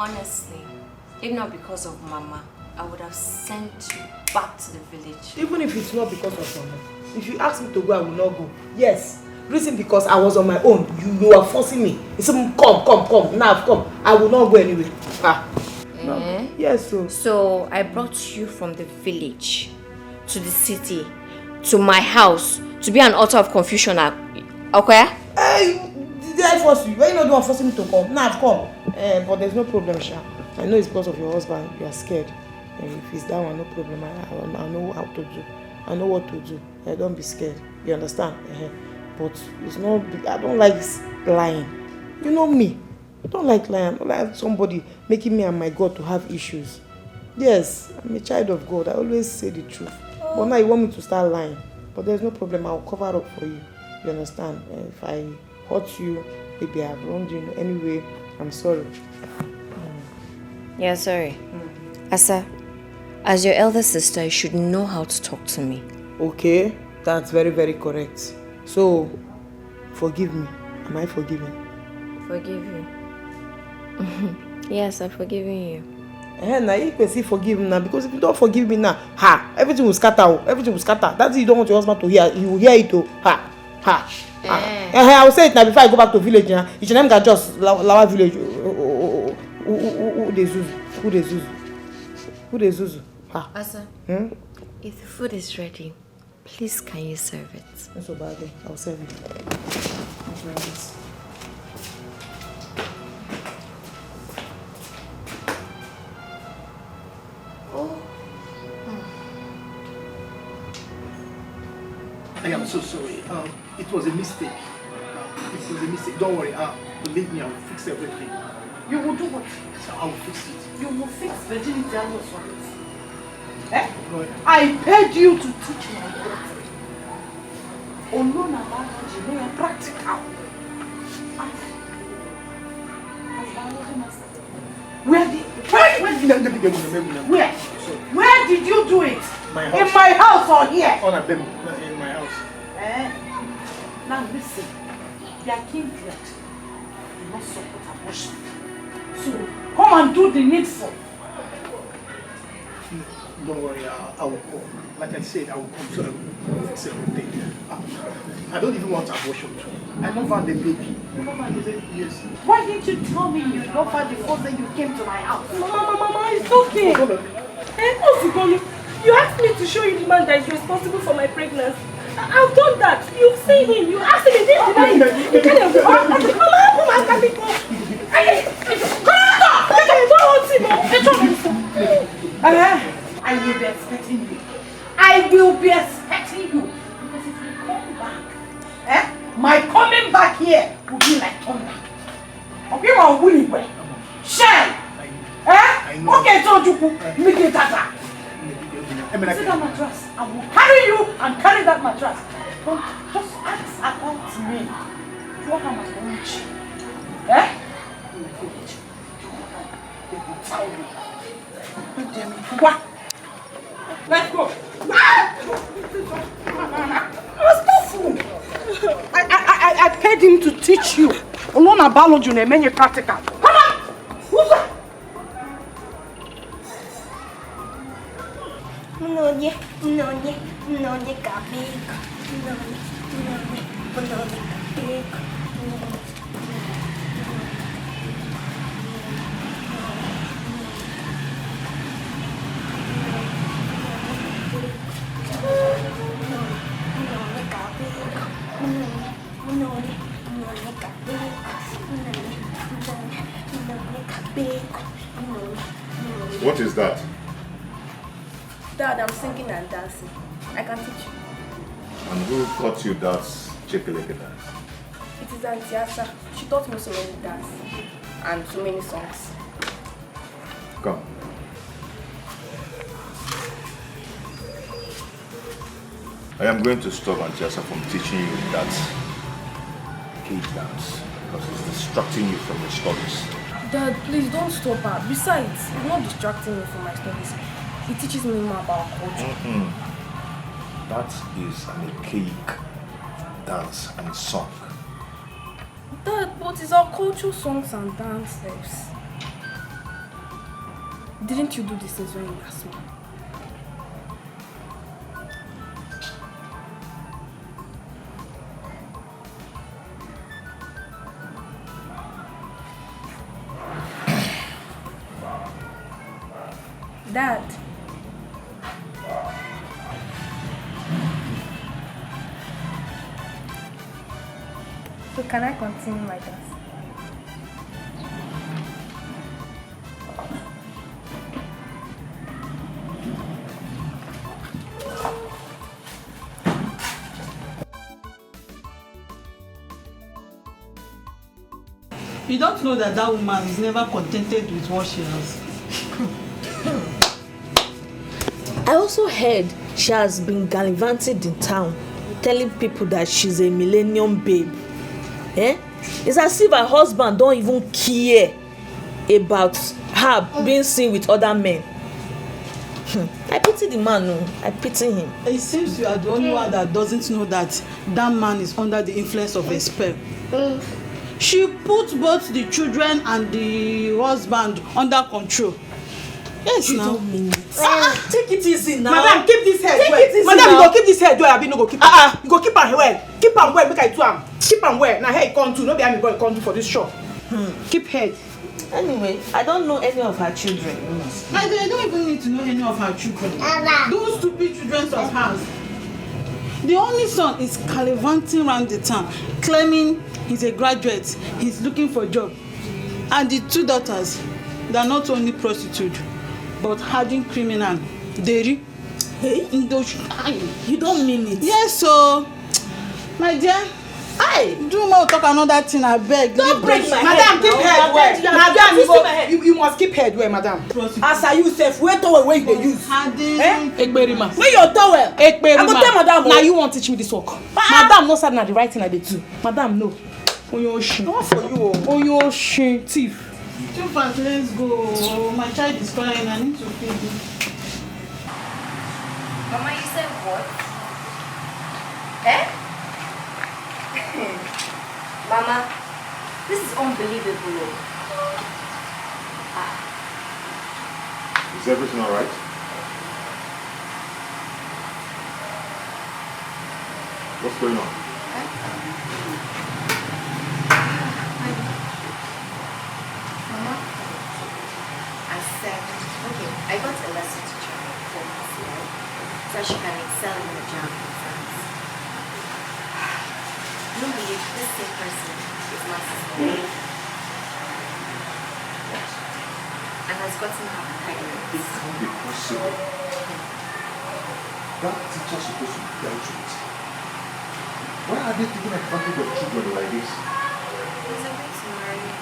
Honestly, if not because of Mama, I would have sent you back to the village. Even if it's not because of Mama. If you ask me to go, I will not go. Yes. Reason because I was on my own. You are forcing me. You said, come. Now come. I will not go anyway. No. Yes, So I brought you from the village to the city, to my house, to be an author of confusion. Okay? Hey, did I force you? Why you not the one forcing me to come? Now I've come. But there's no problem, Sha. I know it's because of your husband. You are scared. If it's that one, no problem. I know how to do. I know what to do. Don't be scared. You understand? But it's not. I don't like lying. You know me. I don't like lying. I don't like somebody making me and my God to have issues. Yes, I'm a child of God. I always say the truth. But now you want me to start lying. But there's no problem. I'll cover up for you. You understand? If I hurt you, maybe I've wronged you in any way, I'm sorry. Yeah, sorry. Asa, as your elder sister, you should know how to talk to me. Okay, that's very, very correct. So, forgive me. Am I forgiven? Forgive you? Yes, I'm forgiving you. Now you can see forgive me now, because if you don't forgive me now, everything will scatter. Everything will scatter. That's it, you don't want your husband to hear. He will hear it too. I will say it now before I go back to village. You should never just Lawa village. Who they Zuzu? Asa, if the food is ready, please can you serve it? That's so bad. I'll serve it. I am so sorry. It was a mistake. Don't worry. Believe me, I will fix everything. You will do what? So I will fix it. You will fix virginity and what's on it. I paid you to teach my daughter. Onona biology, they are practical. Where did you do it? My house. In my house or here? In my house. Now listen, their kindred do not support abortion. So come and do the needful. Don't worry, I will come. Like I said, I will come to fix everything. I don't even want abortion. I don't want the baby. Yes. Why didn't you tell me you don't find the first day you came to my house? Mama, it's okay. You asked me to show you the man that is responsible for my pregnancy. I've done that. You've seen him. You asked him, he didn't deny it. You can't have Mama, can be gone. I will be expecting you. I will be expecting you. Because if you come back, my coming back here will be like thunder. Okay, my willing way. Shine. Okay, so you make it tata. See that mattress? I will carry you and carry that mattress. But just ask about me. What am I going to do? What? Let's go. I paid him to teach you. Alone about you and many practical. Come on. Who's that? What is that? Dad, I'm singing and dancing. I can teach you. And who taught you that Chekeleke dance? It is Auntie Asa. She taught me so many dances and so many songs. Come. I am going to stop Auntie Asa from teaching you that cage dance because it's distracting you from your studies. Dad, please don't stop her. Besides, it's not distracting me from my studies. It teaches me more about culture. That is an archaic dance and song. Dad, but it's our cultural songs and dances. Didn't you do this since when you were small? Dad. So can I continue my task? You don't know that that woman is never contented with what she has. I also heard she has been gallivanting in town, telling people that she's a millennium babe. It's as if her husband don't even care about her being seen with other men. I pity the man, no. I pity him. It seems you are the only one that doesn't know that that man is under the influence of a spell. She put both the children and the husband under control. Yes, You now. don't mean it. Take it easy now. Madam, keep this head Take well. it easy Madam, now. you go keep this head well. Abi no go keep. You go keep am well. Keep am well. Make I do am. Keep am well. Now here you come to. No be am go come to for this shop. Keep head. Anyway, I don't know any of her children. I don't even need to know any of her children. Those stupid children of hers. The only son is gallivanting around the town, claiming he's a graduate, he's looking for a job. And the two daughters, they are not only prostitutes, but hardened criminal. Dairy. Hey? You don't mean it. Yes, so, my dear, do more talk another thing, I beg. Don't break my Madam, head. keep head well. Madam, you must keep head well, madam. As I use self, where towel where you dey use? Ekperima. Where your towel? Ekperima. I go tell madam. Now you want to teach me this work. Madam, no sad na the right thing I dey do. Madam, no. Oyoshi. What for you? Oyoshi. Thief. Too fast, let's go. My child is crying, I need to feed him. Mama, you said what? Mama, this is unbelievable. Is everything all right? What's going on? Mama, I said, okay, I got a lesson teacher for us, right? So she can excel in the job exams. No believe this same person is my sister. And has gotten her pregnant. It can't be possible. That teacher's supposed to be dealt with. Why are they taking advantage of children like this? He's a way to marry me.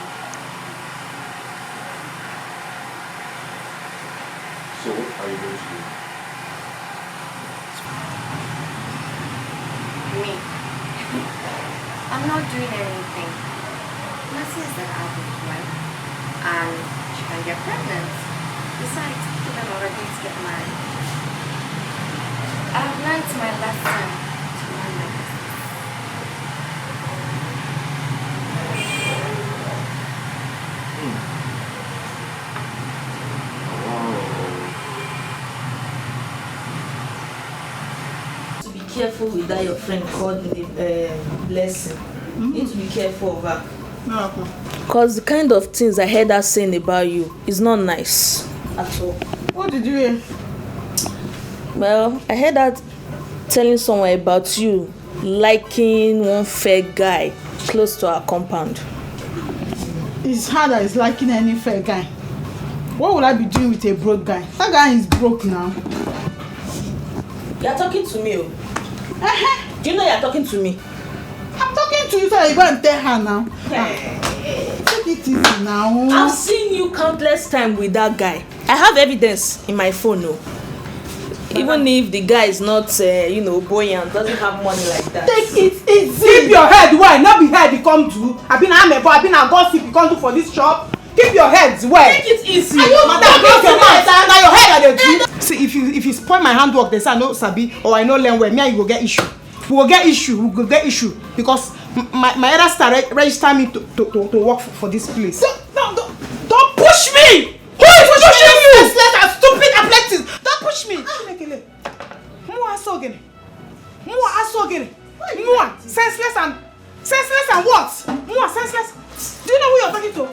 So what are you going to do? Me. I'm not doing anything. Mercy is that I'll be right. And she can get pregnant. Besides, even other things get married. I've learned my lesson to mind my business. To be careful with that your friend called the blessing. You need to be careful of her. Because the kind of things I heard her saying about you is not nice at all. What did you hear? Well, I heard her telling someone about you liking one fair guy close to our compound. It's her that is liking any fair guy. What would I be doing with a broke guy? That guy is broke now. You are talking to me, Do you know you are talking to me? I'm talking to you so you go and tell her now. Take it easy now. I've seen you countless times with that guy. I have evidence in my phone, Even if the guy is not, buoyant, doesn't have money like that. Take it easy. Keep your head well. Not be head you come to. I've been a gossip you come to for this shop. Keep your heads well. Take it easy. Madam, close your mouth. Now your head are the see, if you spoil my handwork, they say I no sabi or I no learn well. Me and you go get issue. We will get issue because my other star register me to work for this place. Don't push me. Who is pushing you? Mwah, senseless and what? Mwah, senseless. Do you know who you're talking to?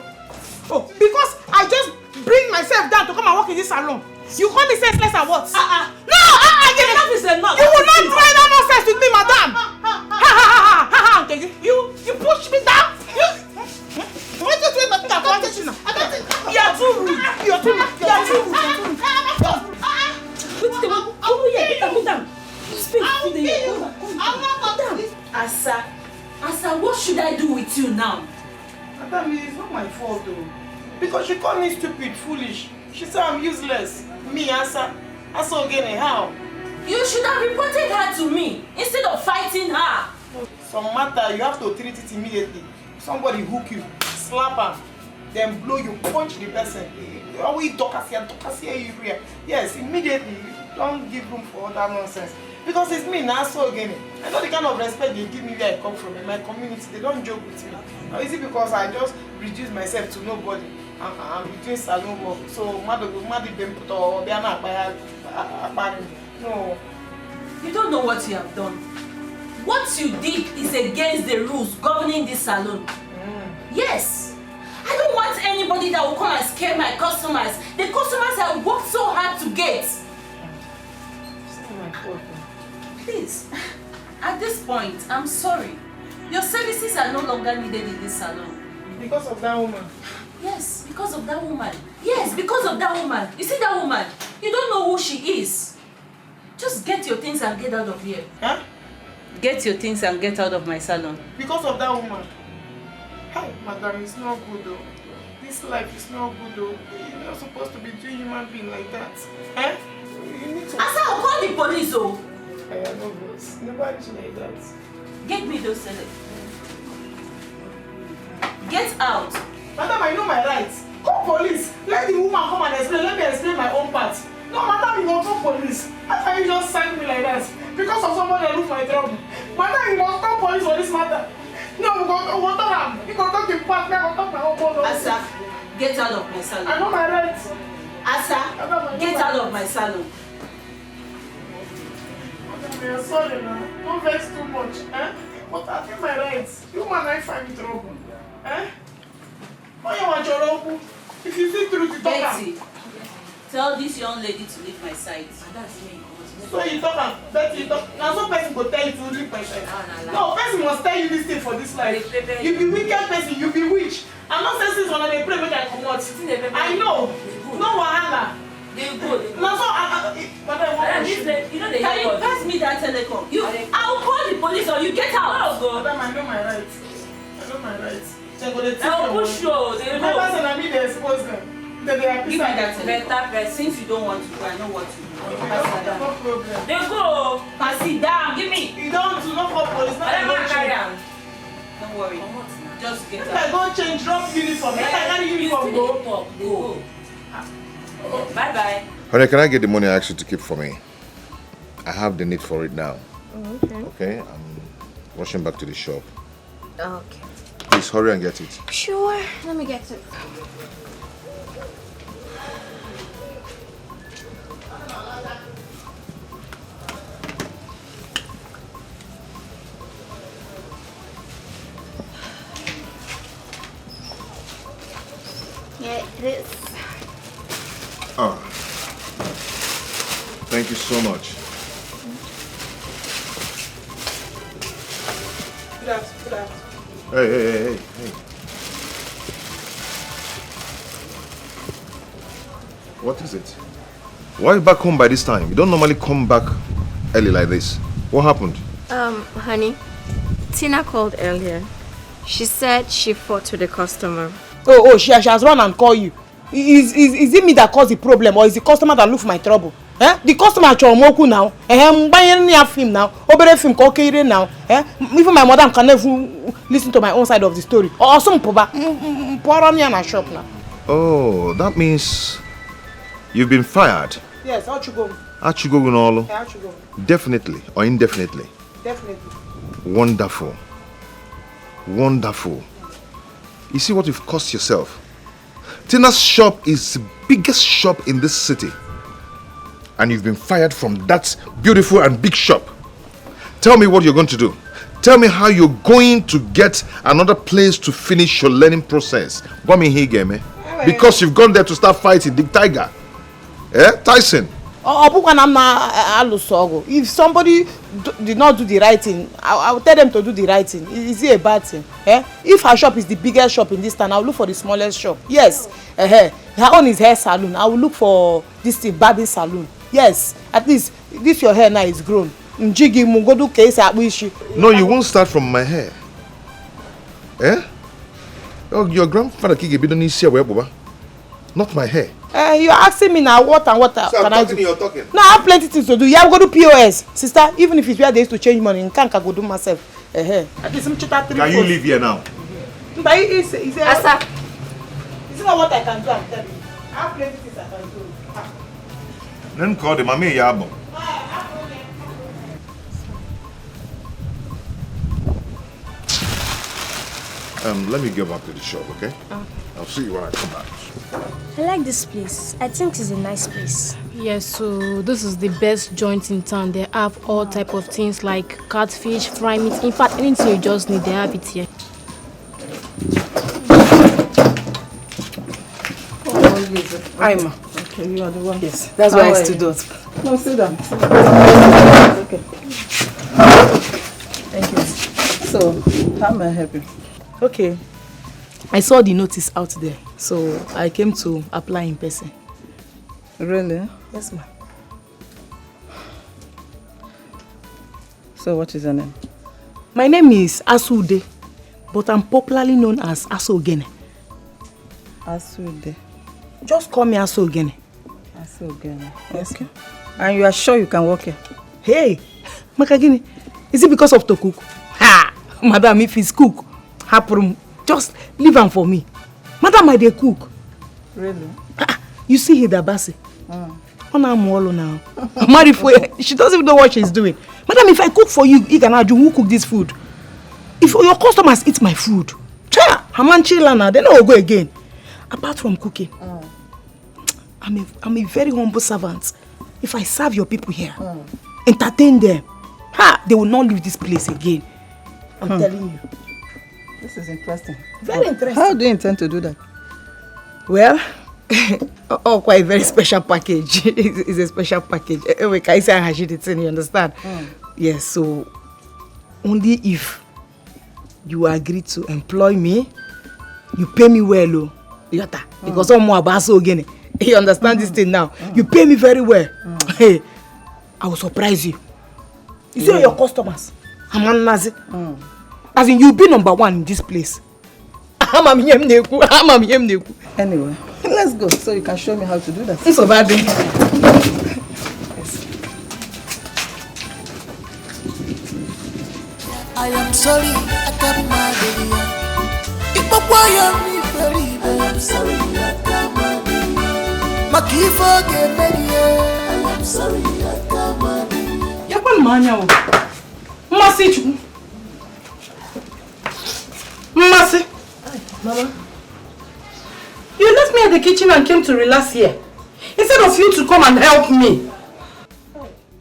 Oh, because I just bring myself down to come and work in this salon. You call me senseless and what? No, Enough is enough. You will not try that nonsense with me, madam. You push me down. What do you think I'm going to do now? You are too rude. You are too rude. Put down. Speak to the Asa, what should I do with you now? Madam, it's not my fault though. Because she called me stupid, foolish. She said I'm useless. Me, Asa again, how? You should have reported her to me instead of fighting her. Some matter, you have to treat it immediately. Somebody hook you, slap her, then blow you, punch the person. Always talk as here. Yes, immediately. Don't give room for other nonsense. Because it's me, Naso again. I know the kind of respect they give me where I come from in my community. They don't joke with me. Now, is it because I just reduce myself to nobody? I'm between salon work. So, no. You don't know what you have done. What you did is against the rules governing this salon. Yes. I don't want anybody that will come and scare my customers. The customers I worked so hard to get. Please, at this point, I'm sorry. Your services are no longer needed in this salon. Because of that woman? Yes, because of that woman. Yes, because of that woman. You see that woman? You don't know who she is. Just get your things and get out of here. Huh? Get your things and get out of my salon. Because of that woman? Hi, madam, it's not good though. This life is not good though. You're not supposed to be doing human being like that. Eh? You need to... Asa, I'll call the police oh. I am no voice. Nobody's like that. Get me those sellers. Get out. Madam, I know my rights. Call police. Let the woman come and explain. Let me explain my own part. No, madam, you must call police. How can you just sign me like that? Because of somebody that look my trouble. Madam, you must call police for this matter. No, we go talk him. You go talk to part, I go talk my own boss. Asa, get out of my salon. I know my rights. Asa, get out of my salon. I'm sorry now. Don't vex too much. Eh? But I think my rights. You man, I find trouble. Eh? Why you want your uncle? If you see through the talk. Betty, tell this young lady to leave my side. That's me. So you talk, Betty, you talk. Now some person go tell you to leave my side. No, person must tell you this thing for this life. You be wicked person, you be witch. I'm not saying this when they pray make I come out. I know. No wahala. They go. Now so but I want you know they can you pass me that telecom? I'll call the police or you get out. Madam, I know my rights. I know my rights. I'll push you. They go. Remember saying I mean they expose them. They are give me that better since you don't want to go, I know what to do. No problem. They go. Pass it down. Give me. You don't to not call police. Don't worry. Just get out. I go change, drop uniform. Let I carry uniform go. Go. Bye-bye. Honey, can I get the money I asked you to keep for me? I have the need for it now. Okay. Okay? I'm rushing back to the shop. Okay. Please hurry and get it. Sure. Let me get it. Yeah, it is. Oh. Thank you so much. Put out. Hey. What is it? Why are you back home by this time? You don't normally come back early like this. What happened? Honey, Tina called earlier. She said she fought with the customer. Oh, she has run and called you. Is it me that caused the problem or is the customer that look for my trouble? Eh? The customer at your moku now. I'm buying a film now. Obere film okay now. Eh? Even my mother can never listen to my own side of the story. Or some poba pour on me and shop now. Oh, that means you've been fired. Yes, out you go. Out you go, Gunolo? Yeah, out you go. Definitely or indefinitely? Definitely. Wonderful. Wonderful. You see what you've cost yourself? Tina's shop is the biggest shop in this city. And you've been fired from that beautiful and big shop. Tell me what you're going to do. Tell me how you're going to get another place to finish your learning process. Because you've gone there to start fighting the tiger. Tyson. If somebody did not do the right thing, I will tell them to do the right thing. Is it a bad thing? If her shop is the biggest shop in this town, I will look for the smallest shop. Yes. Her own is hair salon. I will look for this thing, barbing salon. Yes. At least this your hair now is grown. No, you won't start from my hair. Oh, your grandfather not my hair. You're asking me now what and what so can I do? You're talking. No, I have plenty things to do. You have to go to POS, sister. Even if it's where they used to change money, I can't go do myself. At least can you leave here now? But it's not what I can do. I'm telling you. I have plenty things I can do. Then call the mommy yabo. Let me get back to the shop, okay? I'll see you when I come back. I like this place. I think it's a nice place. Yes, so this is the best joint in town. They have all type of things like catfish, fry meat. In fact, anything you just need, they have it here. I'm okay, you are the one. Yes, that's why I stood up. No, sit down. Okay. Thank you. So, how may I help you? Okay. I saw the notice out there, so I came to apply in person. Really? Yes, ma'am. So, what is your name? My name is Asude, but I'm popularly known as Asogene. Asude. Just call me Asogene. Asogene. Yes, okay. And you are sure you can work here? Hey, Makagini, is it because of to cook? Ha! Madam, if it's cook, happen. Just leave them for me. Madam, I dey cook. Really? You see Hidabasi? I'm all now. She doesn't even know what she's doing. Madam, if I cook for you, who cook this food? If your customers eat my food, then I'll go again. Apart from cooking, I'm a very humble servant. If I serve your people here, entertain them, they will not leave this place again. I'm telling you. This is interesting. Very interesting. How do you intend to do that? Well, quite a very special package. It's a special package. Anyway, can I say I should it, you understand? Yes, so only if you agree to employ me, you pay me well, because I'm more about so again. You understand this thing now? You pay me very well. Hey, I will surprise you. You see your customers. I'm a Nazi. As in, you'll be number one in this place. Anyway, let's go so you can show me how to do that. So bad. Yes. I am sorry, I can't marry. If I am sorry, I can't marry. Makifa get married. I am sorry, I can't marry. Yakwan manya o. Masichu. Mercy. Mama. You left me at the kitchen and came to relax here. Instead of you to come and help me.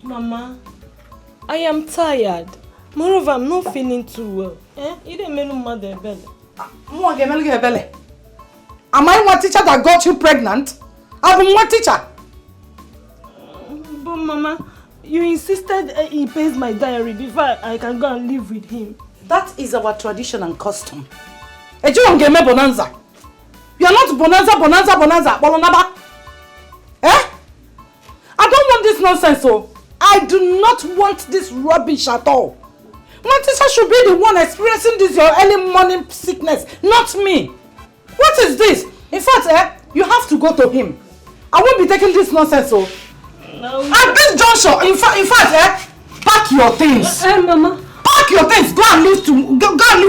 Mama, I am tired. Moreover, I'm not feeling too well. You didn't make no mother belly. Am I one teacher that got you pregnant? I've been one teacher. But Mama, you insisted he pays my diary before I can go and live with him. That is our tradition and custom. Bonanza. You are not bonanza. Bolonaba. I don't want this nonsense, so I do not want this rubbish at all. My teacher should be the one experiencing this your early morning sickness, not me. What is this? In fact, you have to go to him. I won't be taking this nonsense, so. No. At this juncture, in fact, pack your things. Mama. Pack your things. Go and live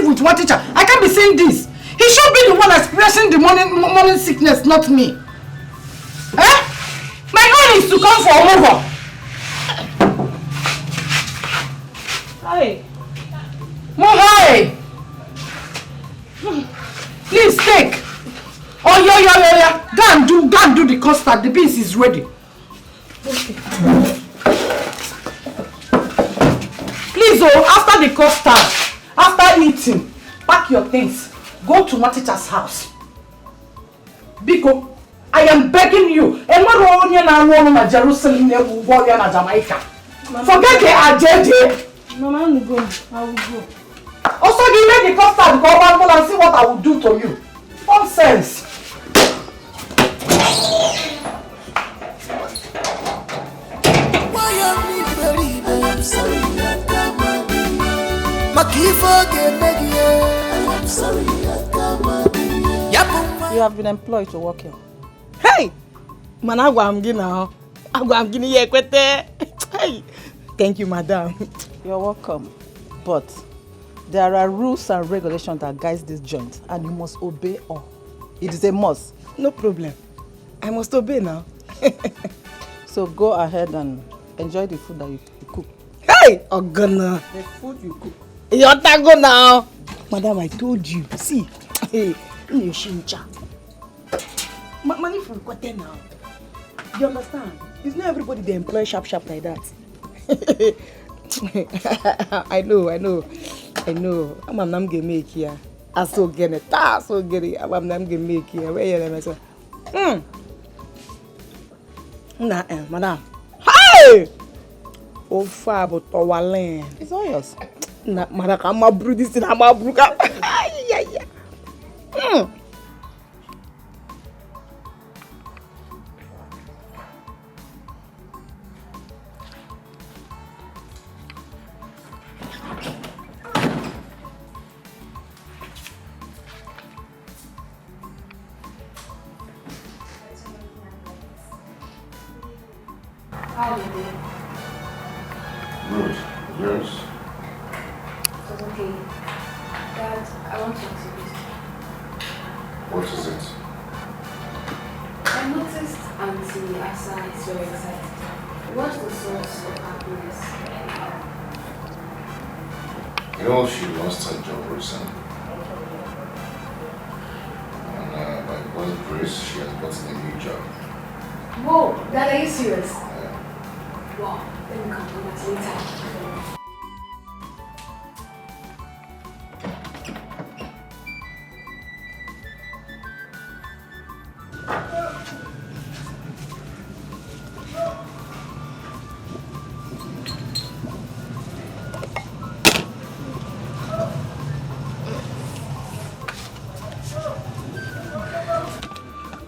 with one teacher. I can't be saying this. He should be the one experiencing the morning sickness, not me. My own is to come for a mover. Hi. Mohai! Please take. Oh, yeah. Go and do the custard. The beans is ready. Okay. Please, after the custard, After eating, pack your things. Go to my teacher's house. Biko, I am begging you. Jerusalem, Jamaica. Forget the agenda. Mama, I will go. I will go. Also, give me the custard go and see what I will do to you. Nonsense. I'm sorry, I'm sorry, You have been employed to work here. Hey! Man, I'm getting now. I'm getting here. Hey! Thank you, madam. You're welcome. But there are rules and regulations that guide this joint, and you must obey all. It is a must. No problem. I must obey now. So go ahead and enjoy the food that you cook. Hey! Ogana. The food you cook. You're go now. Madam, I told you. See, hey, you shincha. Money from Kote now. You understand? It's not everybody they employ sharp like that. I know. I'm not gonna make here. I so get it. So get it. I'm not gonna make here. Where you let me Nah, madam. Hey! Oh, far but our land. It's all yours. Nah, madam, I'm a brew this in I'm a brew. Yeah. How are you doing? Good. Yours? It was okay. Dad, I want to talk to you. What is it? I noticed Auntie Asa is very excited. What's the source of happiness? You know, she lost her job recently. And by God's grace, she has gotten a new job. Whoa, Dad, are you serious? Yeah. Wow, let me come to that later.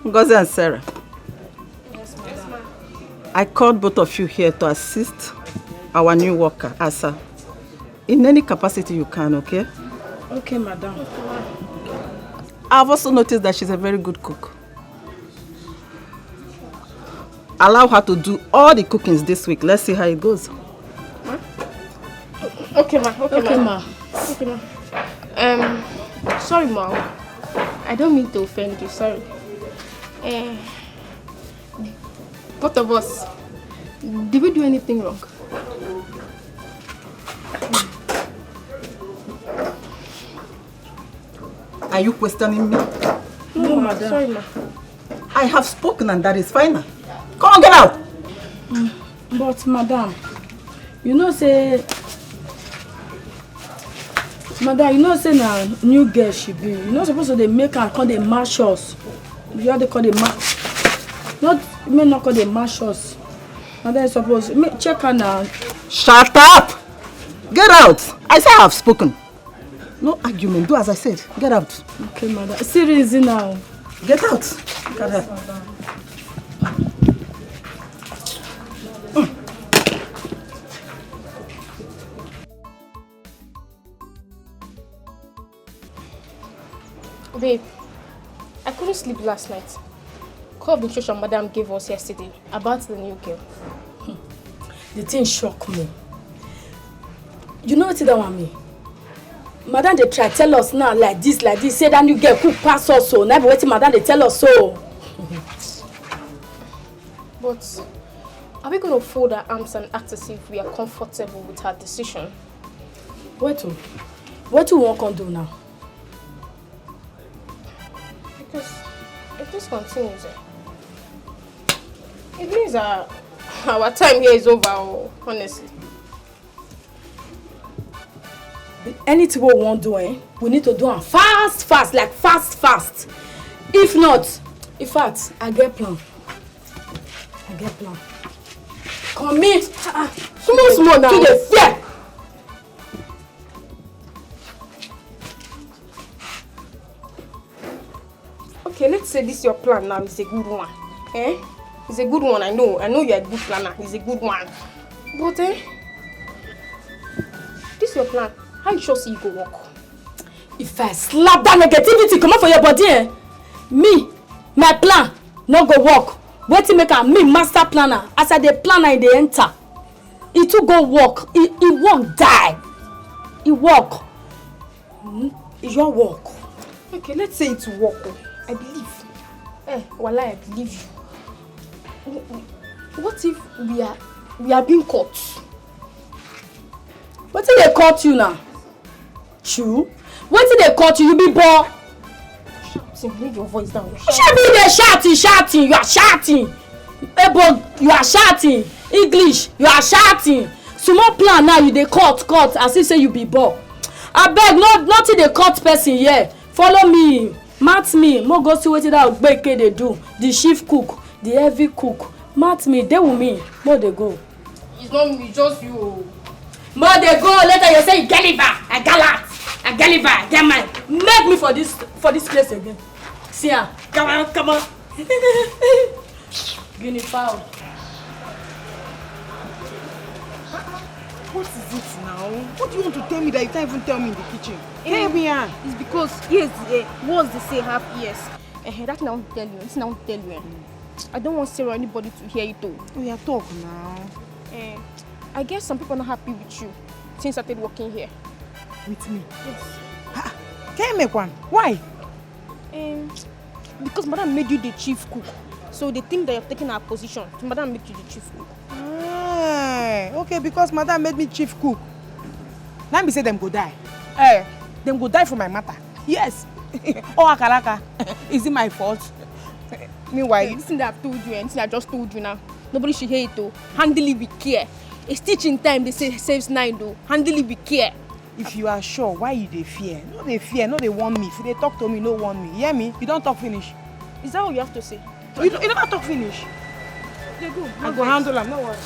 Ngozi and Sarah. I called both of you here to assist our new worker, Asa. In any capacity you can, okay? Okay, madam. I've also noticed that she's a very good cook. Allow her to do all the cookings this week. Let's see how it goes. Okay, ma. Okay, ma. Sorry, ma. I don't mean to offend you. Sorry. Both of us, did we do anything wrong? Are you questioning me? No, madam. Sorry, ma. I have spoken and that is final. Come on, get out! But, madam, you know say now new girl she be. You're not supposed to they make her call the mash us. You have to call the not call the mash us. Madam is supposed check her now. Shut up! Get out! I say I have spoken. No argument. Do as I said. Get out. Okay, madam. Seriously now. Get out. Get out. Babe, I couldn't sleep last night. Call of nutrition madam gave us yesterday about the new girl. The thing shocked me. You know what that one mean? Madam they try tell us now like this, say that new girl could pass us so. Never waiting, madam they tell us so. But are we going to fold our arms and act as if we are comfortable with her decision? What do we want to do now? Because if this continues, it means our time here is over, honestly. anything we want to do, we need to do it fast, like fast. If not, in fact, I get plan. Come in. Small now. To the fear. Okay, let's say this your plan now is a good one. It's a good one, I know you're a good planner. It's a good one. But this your plan. How you sure see you go work? If I slap that negativity come out for your body, me, my plan, no go work. Wait till make me master planner. As I the planner in the enter, it will go work. It won't die. It work. It your work. Okay, let's say it will work. I believe. Wallah, I believe you. What if we are being caught? What if they caught you now? True. What if they caught you? You be born. Bring your voice down. You should be there shouting. You are shouting. Ebo, you are shouting. English, you are shouting. Small plan now you dey cut as if say you be born. I beg, not the cut person here. Follow me, match me. Mo go see wetin that ogbeke dey do. The chief cook, the heavy cook. Match me, dey with me. Mo dey go. It's not me, just you. Mo dey go. Later you say you get liver. I get mine. Make me for this place again. See ya. Come on. Guinea fowl. What is it now? What do you want to tell me that you can't even tell me in the kitchen? Tell me, It's because yes, words they say have ears. That's not what I tell you. It's not what I tell you. I don't want Sarah or anybody to hear it though. We are talk now. I guess some people are not happy with you since I started working here. With me? Yes. Can you make one? Why? Because Madam made you the chief cook. So they think that you're taking our position. So Madam made you the chief cook. Okay, because Madam made me chief cook. Now me say them go die. Them go die for my matter. Yes. Oh, Akalaka. Is it my fault? Meanwhile, this thing that I've told you and I just told you now. Nobody should hear it though. Handle it with care. A stitch in time, they say saves 9 though. Handle it with care. If you are sure, why you dey fear? No they fear, no they want me. If they talk to me, no want me. Hear me? You don't talk finish. Is that what you have to say? You never talk finish. They go. I go handle them, no worry.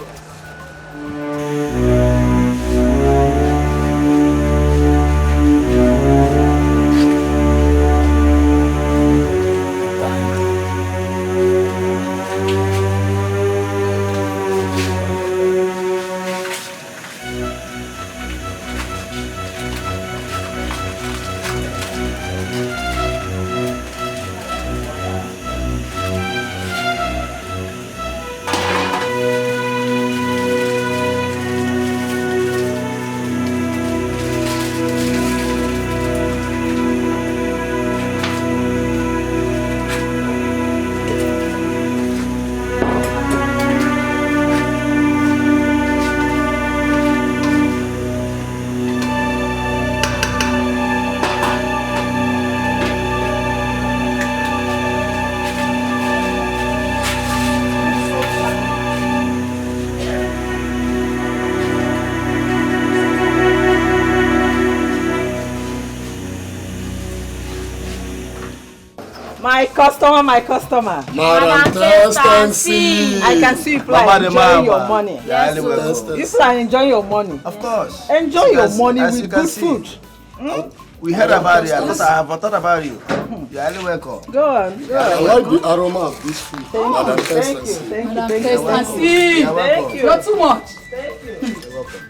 My customer. Madam, test and see. I can see people are enjoying your money. Yes, People are enjoying your money. Of course. Enjoy your money with good food. We heard about you. I have thought about you. You're highly welcome. Go on. I like the aroma of this food. Madam, test and see. Thank you. Thank you. Not too much. Thank you. You're welcome.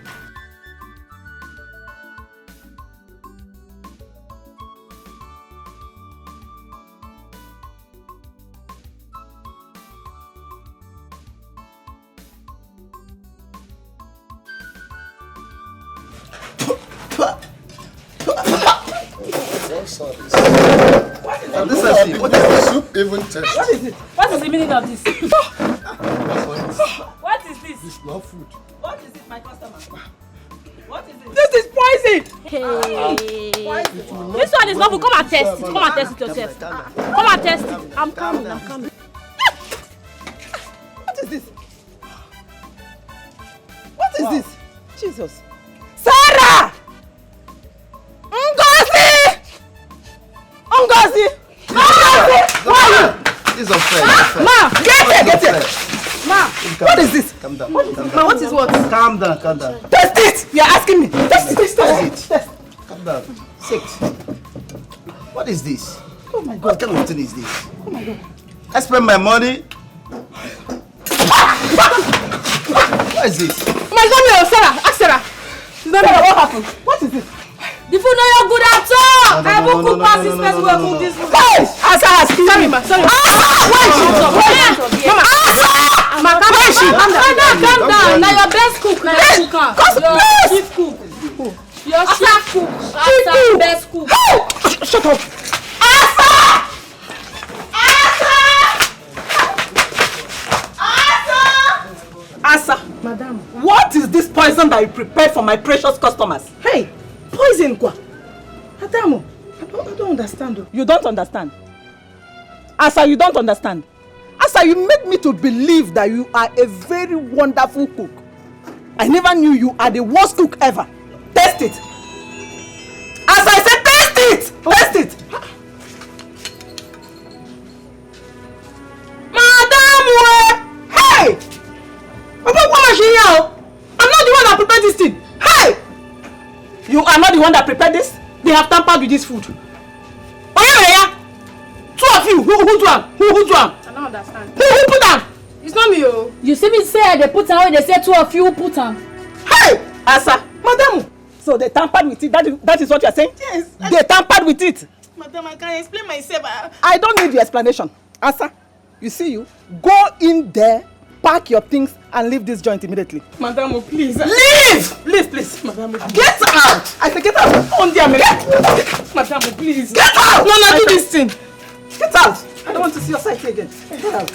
What is the soup even taste? What is it? What is the meaning of this? What is this? It's not food. What is it, my customer? What is it? This is poison! Hey. This one is not good. Come and test it. Come and test it yourself. Come and test it. I'm coming. What is this? What is this? Jesus. Sarah! Ngozi! This is unfair. Ma, get it! Ma, what is this? Calm down. Ma, what is what? Calm down. Test it! You are asking me. Test it. Calm down. 6. What is this? Oh my God. What kind of thing is this? Oh my God. I spend my money. What is this? My God, Sarah, ask Sarah. Sarah, what happened? What is this? The food no you're good at all. I will cook past this person will cook this food. Hey! Sorry, ma. Sorry. Where is she? Mama, calm down. Now your best cook. Now your chief cook. Your chief cook. Asa, best cook. Shut up. Asa! Madam. What is this poison that you prepared for my precious customers? Hey! Poison quoi? Madam, I don't understand. You don't understand? Asa, you don't understand? Asa, you make me to believe that you are a very wonderful cook. I never knew you are the worst cook ever. Taste it! Asa, I said taste it! Taste it! Madam! Hey! I'm not the one that prepared this thing. Hey! You are not the one that prepared this? They have tampered with this food. Oh yeah! Two of you! Who do them? Who do them? I don't understand. Who put them? It's not me, oh. You see me say they put them, they say two of you put them. Hey! Asa, madam! So they tampered with it? That is what you are saying? Yes. They tampered with it? Madam, I can't explain myself. I don't need your explanation. Asa, you see you? Go in there, pack your things and leave this joint immediately. Madam, please. Leave! Leave, please. Madam, get out! I said get out! On there, Madam, please. Get out! No, do this thing. Get out! I don't want to see your sight again. Get out.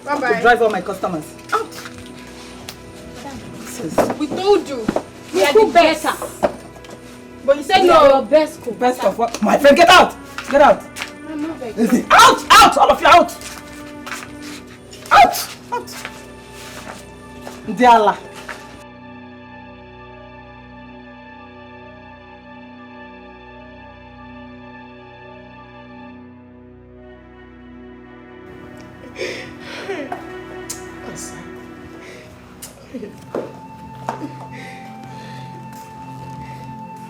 Bye-bye. To drive all my customers. Out! We told you. We are the best. But you said You no. are your best cook. Best of what? My friend, get out! Get out! I'm not begging. Listen. Out! Out! All of you out! Out! Out! Diala.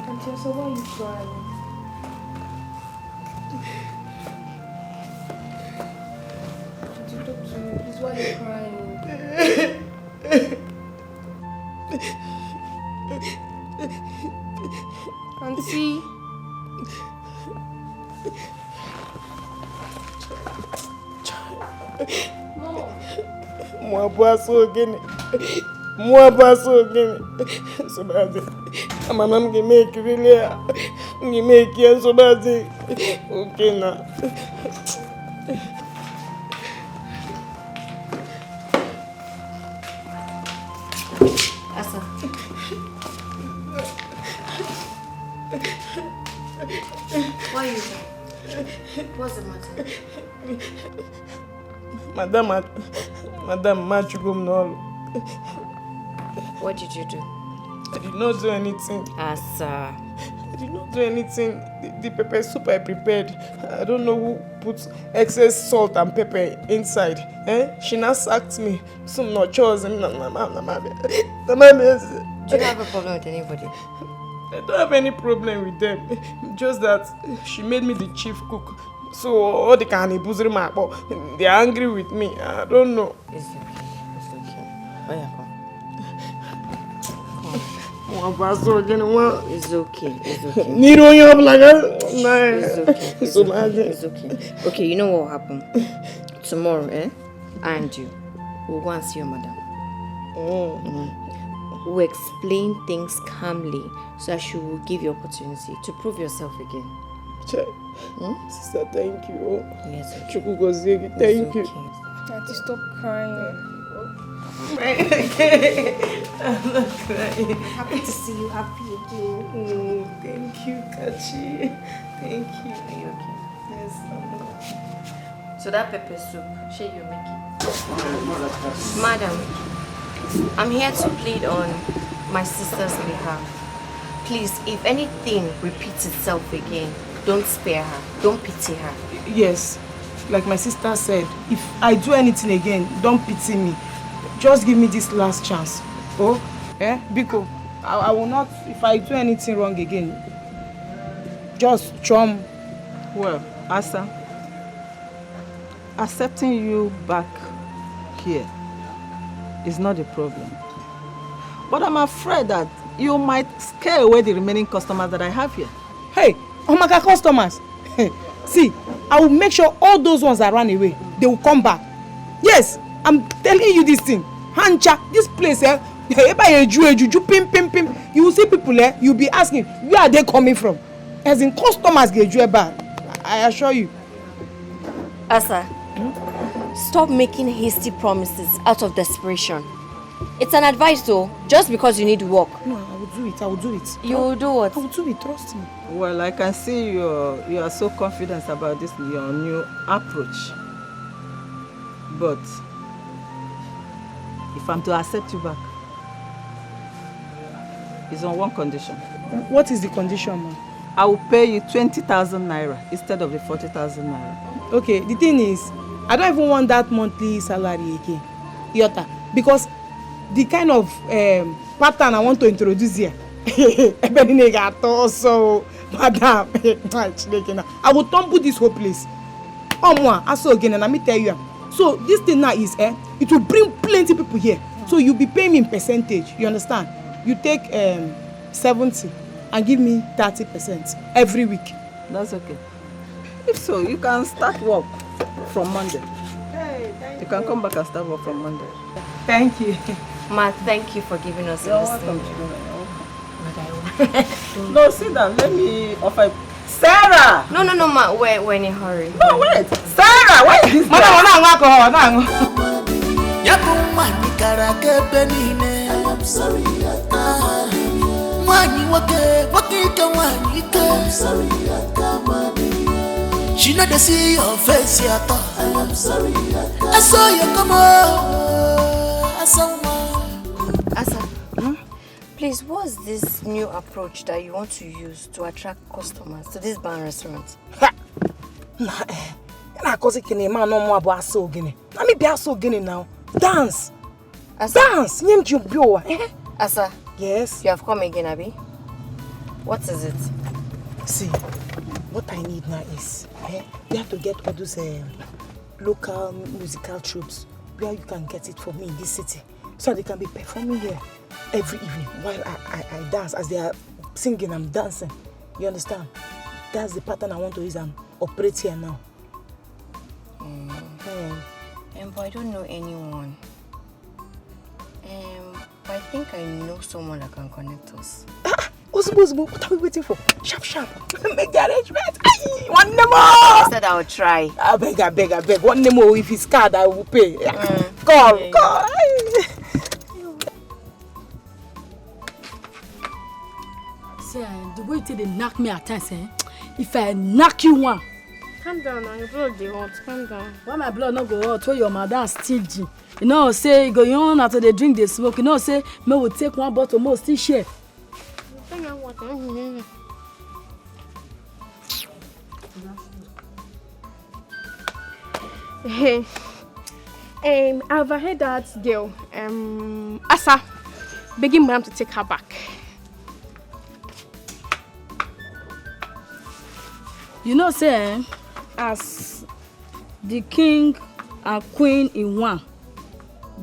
Auntie, so why are you crying? Auntie, talk to me. Please, why are you crying? Auntie. Moi boisson again. Moi boisson again. So bad. My mom can make really. Can make you so bad. Okay now. Asa. Why are you here? What's the matter? Madam, What did you do? I did not do anything. Asa. I did not do anything. The pepper soup I prepared, I don't know who put excess salt and pepper inside. She now sacked me. Some no chores. Do you have a problem with anybody? I don't have any problem with them. Just that she made me the chief cook. So all the cannibals they are angry with me. I don't know. It's okay. It's okay. Oh yeah, come. It's okay. It's okay. It's okay. It's okay. Okay, you know what will happen? Tomorrow, I and you, we'll go and see your madam. We'll explain things calmly so that she will give you opportunity to prove yourself again. Sister, thank you. Yes, okay. Chukugozegi, thank you. Auntie, stop crying. I'm not crying. Happy to see you happy again. Thank you, Kachi. Thank you. Are you okay? Yes, I'm okay. So that pepper soup, shall you make it? Madam, I'm here to plead on my sister's behalf. Please, if anything repeats itself again, Don't spare her. Don't pity her. Yes, like my sister said, if I do anything again, don't pity me. Just give me this last chance. Oh, Biko, I will not, if I do anything wrong again, just chum. Well, Asa, accepting you back here is not a problem. But I'm afraid that you might scare away the remaining customers that I have here. Hey, Omaka customers. See, I will make sure all those ones that ran away, they will come back. Yes, I'm telling you this thing. Hancha, this place, you will see people there, you'll be asking, where are they coming from? As in customers get you back. I assure you. Asa, stop making hasty promises out of desperation. It's an advice though, just because you need work. No, I will do it. I will do it. You will do what? I will do it, trust me. Well, I can see you are so confident about this, your new approach. But if I'm to accept you back, it's on one condition. What is the condition, man? I will pay you 20,000 naira instead of the 40,000 naira. Okay, the thing is, I don't even want that monthly salary again. Yota, because the kind of pattern I want to introduce here, so, madam, I will tumble this whole place. Also again, and let me tell you. So this thing now is, it will bring plenty people here. So you'll be paying me in percentage. You understand? You take 70 and give me 30% every week. That's okay. If so, you can start work from Monday. Hey, you can come back and start work from Monday. Thank you. Ma, thank you for giving us You're this welcome. thing. No, sit down. Let me offer. Sarah! No, ma, we're in a hurry. No, wait. Sarah, why is this? I'm sorry, I'm sorry, she not to see your face yet. I am sorry, I saw you come on. Asa, please, what's this new approach that you want to use to attract customers to this bar and restaurant? Dance. Asa. Dance. Asa. Yes. You have come again, Abi. What is it? See, what I need now is, you have to get all those local musical troops where you can get it for me in this city, so they can be performing here every evening while I dance. As they are singing, I'm dancing. You understand? That's the pattern I want to use and operate here now. But I don't know anyone. But I think I know someone that can connect us. Ozubo, what are we waiting for? Sharp. Make the arrangement. One more. I said I will try. I beg. One more. If it's card, I will pay. Call. See, the way they knock me at times, if I knock you one. Calm down now, your blood dey hot. Calm down. Why my blood not go hot? Where your madam stingy? You know, say go on after they drink, they smoke. You know, say me will take one bottle, more still share. Bring out water. Hey, I've heard that girl, Asa, begging Madam to take her back. You know, say, as the king and queen in one,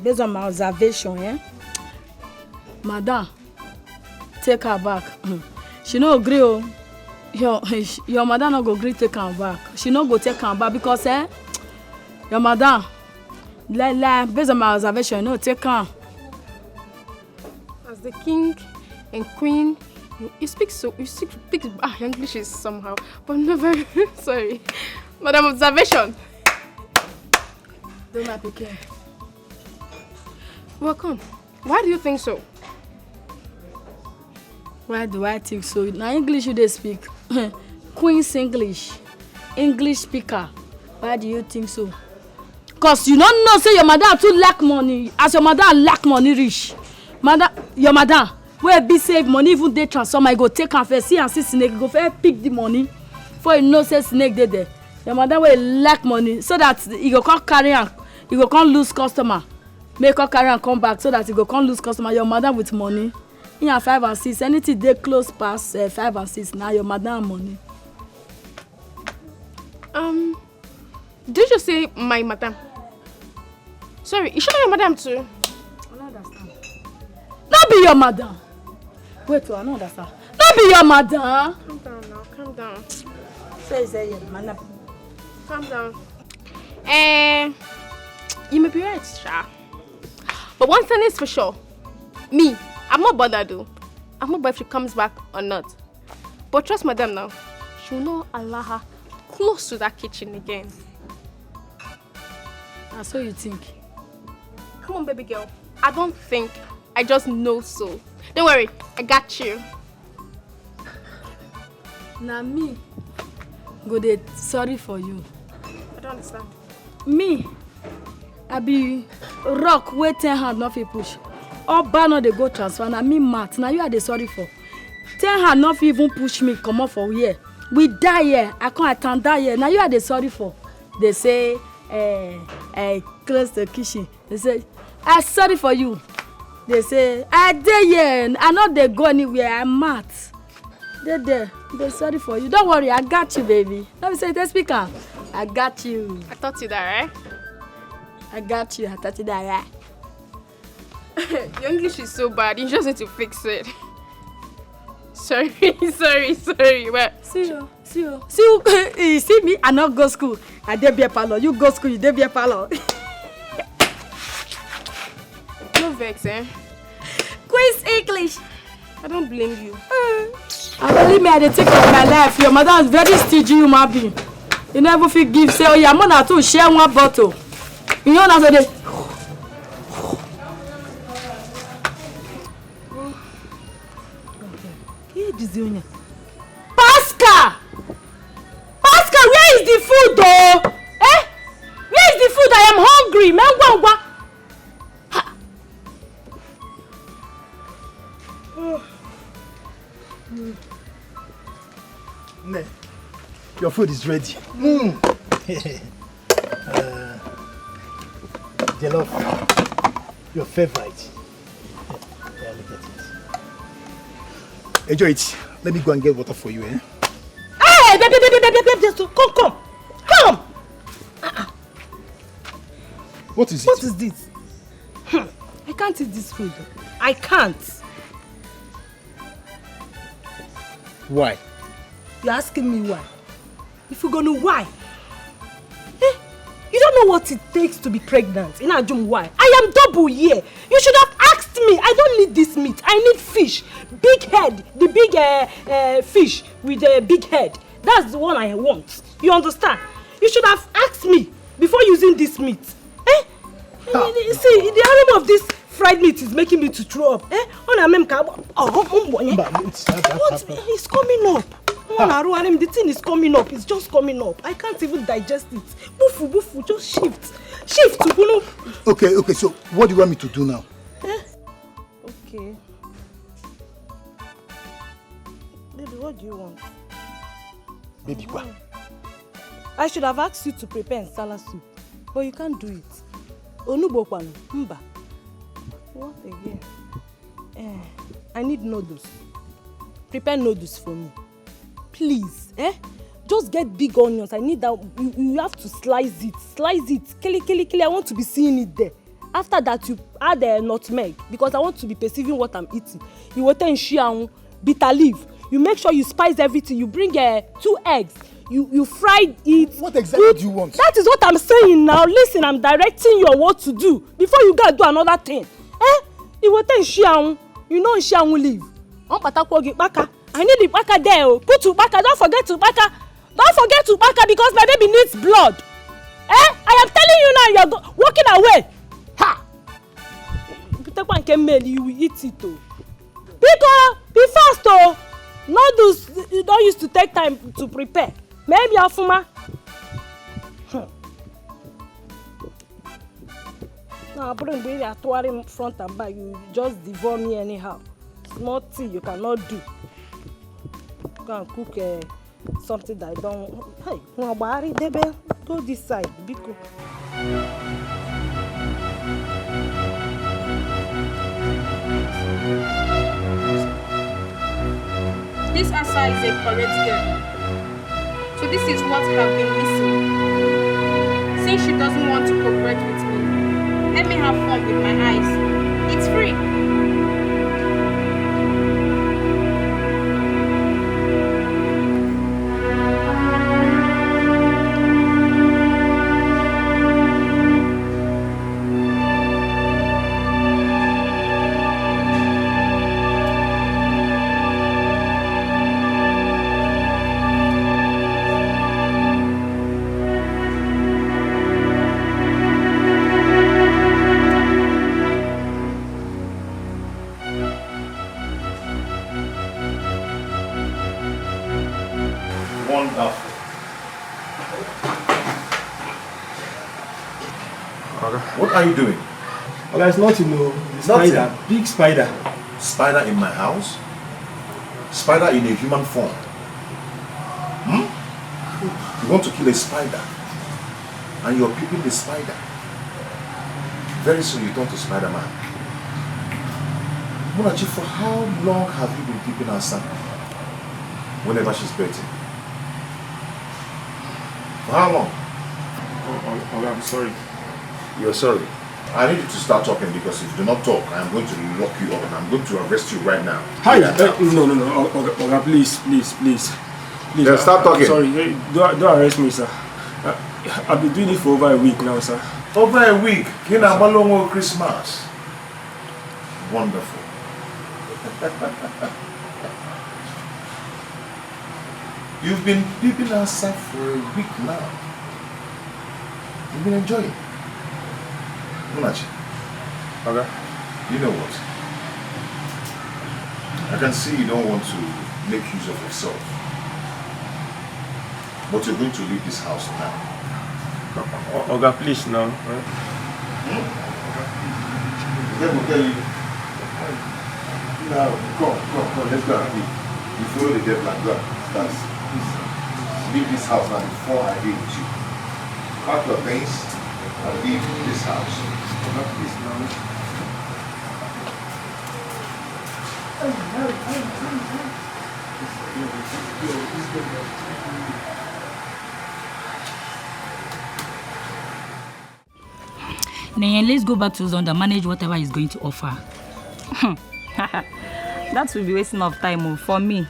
based on my observation, Madam, take her back. She no agree. Your madam no go agree take her back. She no go take her back because your madam, based on my observation, no take her. As the king and queen, you speak English is somehow, but not very sorry. Madam, observation. Don't like again. Welcome. Why do you think so? Why do I think so? Now English you they speak. Queen's English speaker. Why do you think so? Cause you don't know say your madam too lack money. As your madam lack money rich. Your madam, where be save money even they transform, I go take her first see and see snake go first pick the money. For you know say snake dey there. Your madam will lack money so that you go come carry am, you go come lose customer. Make her carry am come back so that you go come lose customer. Your madam with money. In your 5 and 6, anything they close past 5 and 6 now your madam money. Did you say my madam? Sorry, you should know your madam too. I don't understand. Not be your madam. Wait, I don't understand. Not be your madam. Calm down now, calm down. Say your madam. Calm down. You may be right, Sha. But one thing is for sure. Me, I'm not bothered though. I'm not bothered if she comes back or not. But trust madam now. She'll not allow her close to that kitchen again. That's what you think. Come on, baby girl. I don't think. I just know so. Don't worry. I got you. Now me, go dey sorry for you. I don't understand. Me, I be rock wey 10 hand no fit push. All bar no dey go transfer. Na me mat. Na you are dey sorry for. 10 hand no fit even push me comot for here. We die here. I can't attend die here. Now you are dey sorry for. They say, close the kitchen. They say, I'm sorry for you. They say, I dey here. I not dey go anywhere. I'm mad. They there. They're sorry for you. Don't worry. I got you, baby. Let me say it. Speaker. I got you. I taught you that, right? I got you. I taught you that, right? Your English is so bad. You just need to fix it. Sorry. Well, see you. You see me? I not go school. I dey beer parlor. You go school. You dey beer parlor. No vex, eh? Quiz English. I don't blame you. I believe me, I dey take of my life. Your mother is very stingy human being. You never fit give. Say, oh, your mother too share one bottle. You know that's what they. Pascal, where is the food, though? Where is the food? I am hungry. Mengwa. Ne, your food is ready. Jollof, your favorite. Yeah, look at it. Enjoy it. Let me go and get water for you, eh? Hey, baby, come. What is it? What is this? I can't eat this food. I can't. Why? You're asking me why? If you gonna why? You don't know what it takes to be pregnant. In Ajum, why? I am double here. You should have asked me. I don't need this meat. I need fish. Big head. The big fish with a big head. That's the one I want. You understand? You should have asked me before using this meat. See, the aroma of this fried meat is making me to throw up. It's coming up. The thing is coming up. It's just coming up. I can't even digest it. Bufu, just shift. Okay, so what do you want me to do now? Okay. Baby, what do you want? Baby, what? I should have asked you to prepare nsala soup, but you can't do it. Onugbo kwanu, mba. What again? I need noodles. Prepare noodles for me. Please, Just get big onions. I need that. You have to slice it. Kill. I want to be seeing it there. After that, you add a nutmeg because I want to be perceiving what I'm eating. You want to bitter leaf. You make sure you spice everything. You bring 2 eggs. You fry it. What exactly do you want? That is what I'm saying now. Listen, I'm directing you on what to do before you go do another thing. You want to you know leaf. I need the baka there. Put baka. Don't forget to baka because my baby needs blood. I am telling you now, you are walking away. Ha! You will eat it. Be fast. Noodles, you don't used to take time to prepare. Maybe Afuma. Now, bring baby at front and back. You just devour me anyhow. Small tea you cannot do. Go and cook something that I don't. Hey, Nwabari, Debe, go this side, Biko. This Asa is a correct girl. So this is what I've been missing. Since she doesn't want to cooperate with me, let me have fun with my eyes. It's free. What are you doing? Well, there's nothing, no. Spider, big spider. Spider in my house? Spider in a human form? You want to kill a spider and you're peeping the spider. Very soon you turn to Spider-Man. Munachi, for how long have you been peeping her son whenever she's betting? For how long? Oh, I'm sorry. You're sorry. I need you to start talking, because if you do not talk, I'm going to lock you up and I'm going to arrest you right now. Hi, no. Oga, please. Then start talking. Sorry, don't arrest me, sir. I've been doing it for over a week now, sir. Over a week? You know, Malongo Christmas. Wonderful. You've been peeping outside for a week now. You've been enjoying. Munachi, Okay. you know what? I can see you don't want to make use of yourself. But you're going to leave this house now. Oga, please, now. Then we'll tell you. Now, come, let's go and eat. You follow the devil and go and dance. Please, leave this house now before I deal with you. Pack your things and leave this house. Please, now. Then let's go back to Zonda, manage whatever he's going to offer. That will be wasting of time for me.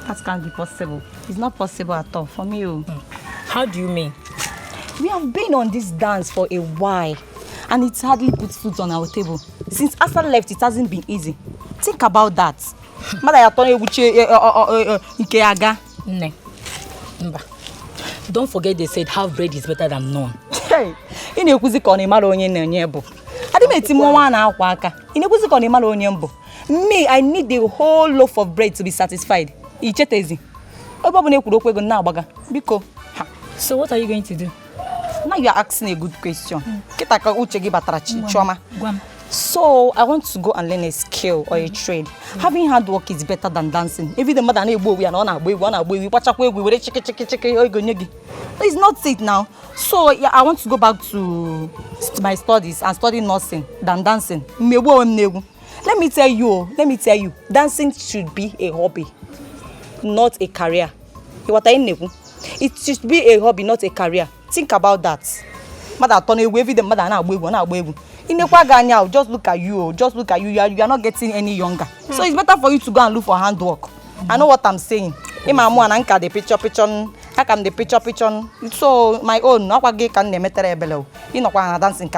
That can't be possible. It's not possible at all for me. How do you mean? We have been on this dance for a while, and it's hardly put food on our table. Since Asa left, it hasn't been easy. Think about that. Don't forget they said half bread is better than none. Hey, me, I need the whole loaf of bread to be satisfied. So what are you going to do? Now you are asking a good question. So I want to go and learn a skill or a trade. Having hard work is better than dancing. Every the mother it's not it now. So yeah, I want to go back to my studies and study nursing than dancing. Let me tell you, dancing should be a hobby, not a career. It should be a hobby, not a career. Think about that. Just look at you. You are not getting any younger. So it's better for you to go and look for handwork. I know what I'm saying. The picture. So my own. Dancing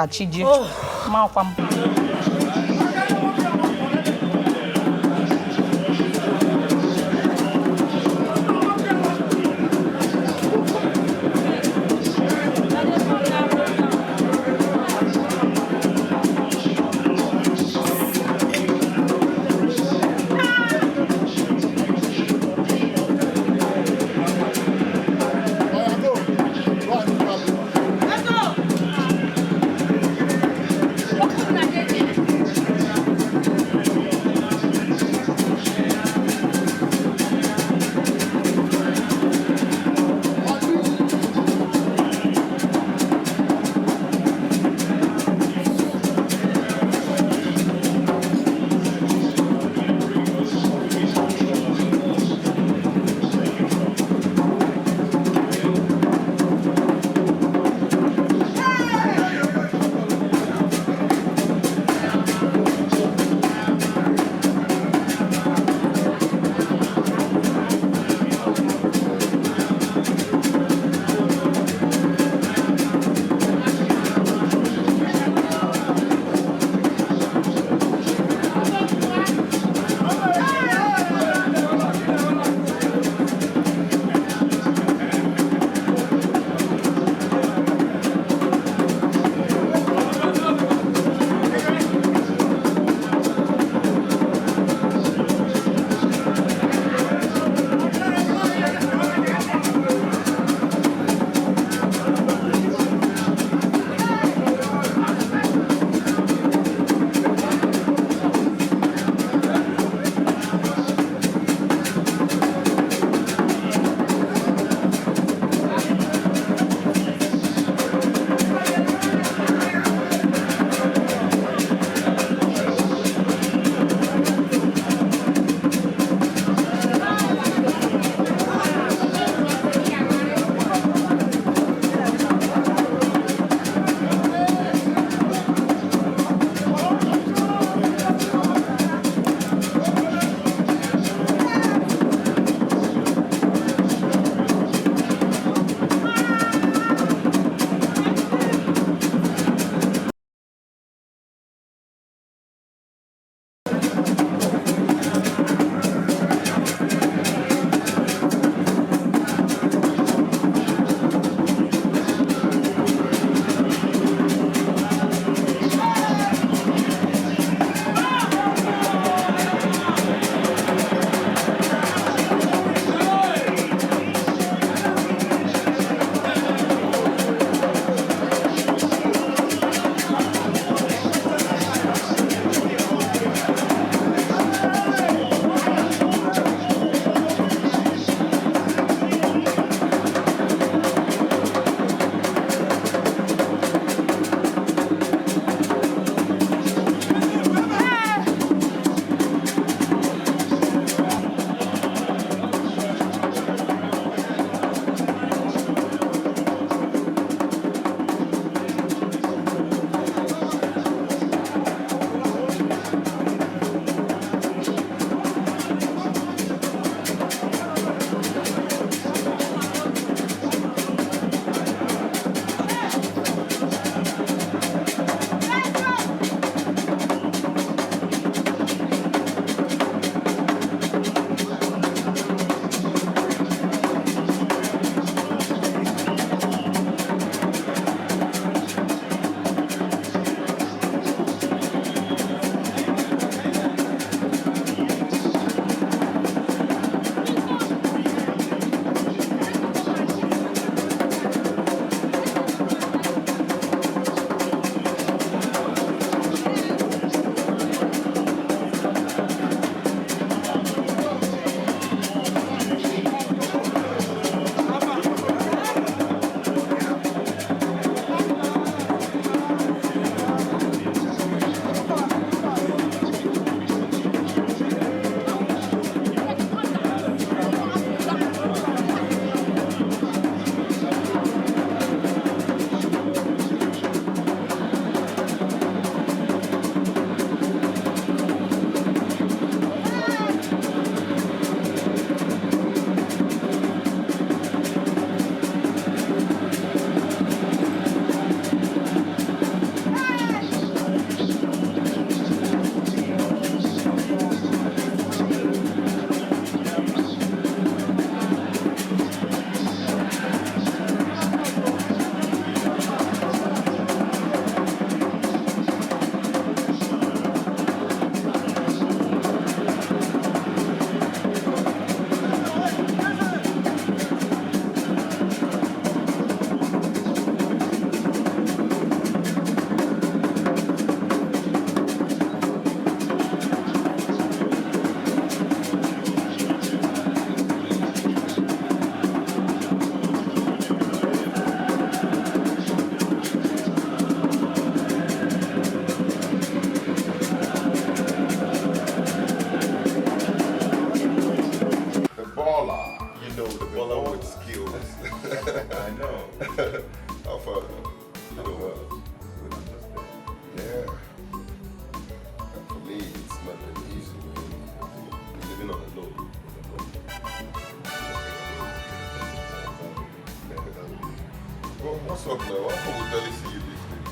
now. Why can't we barely see you these days?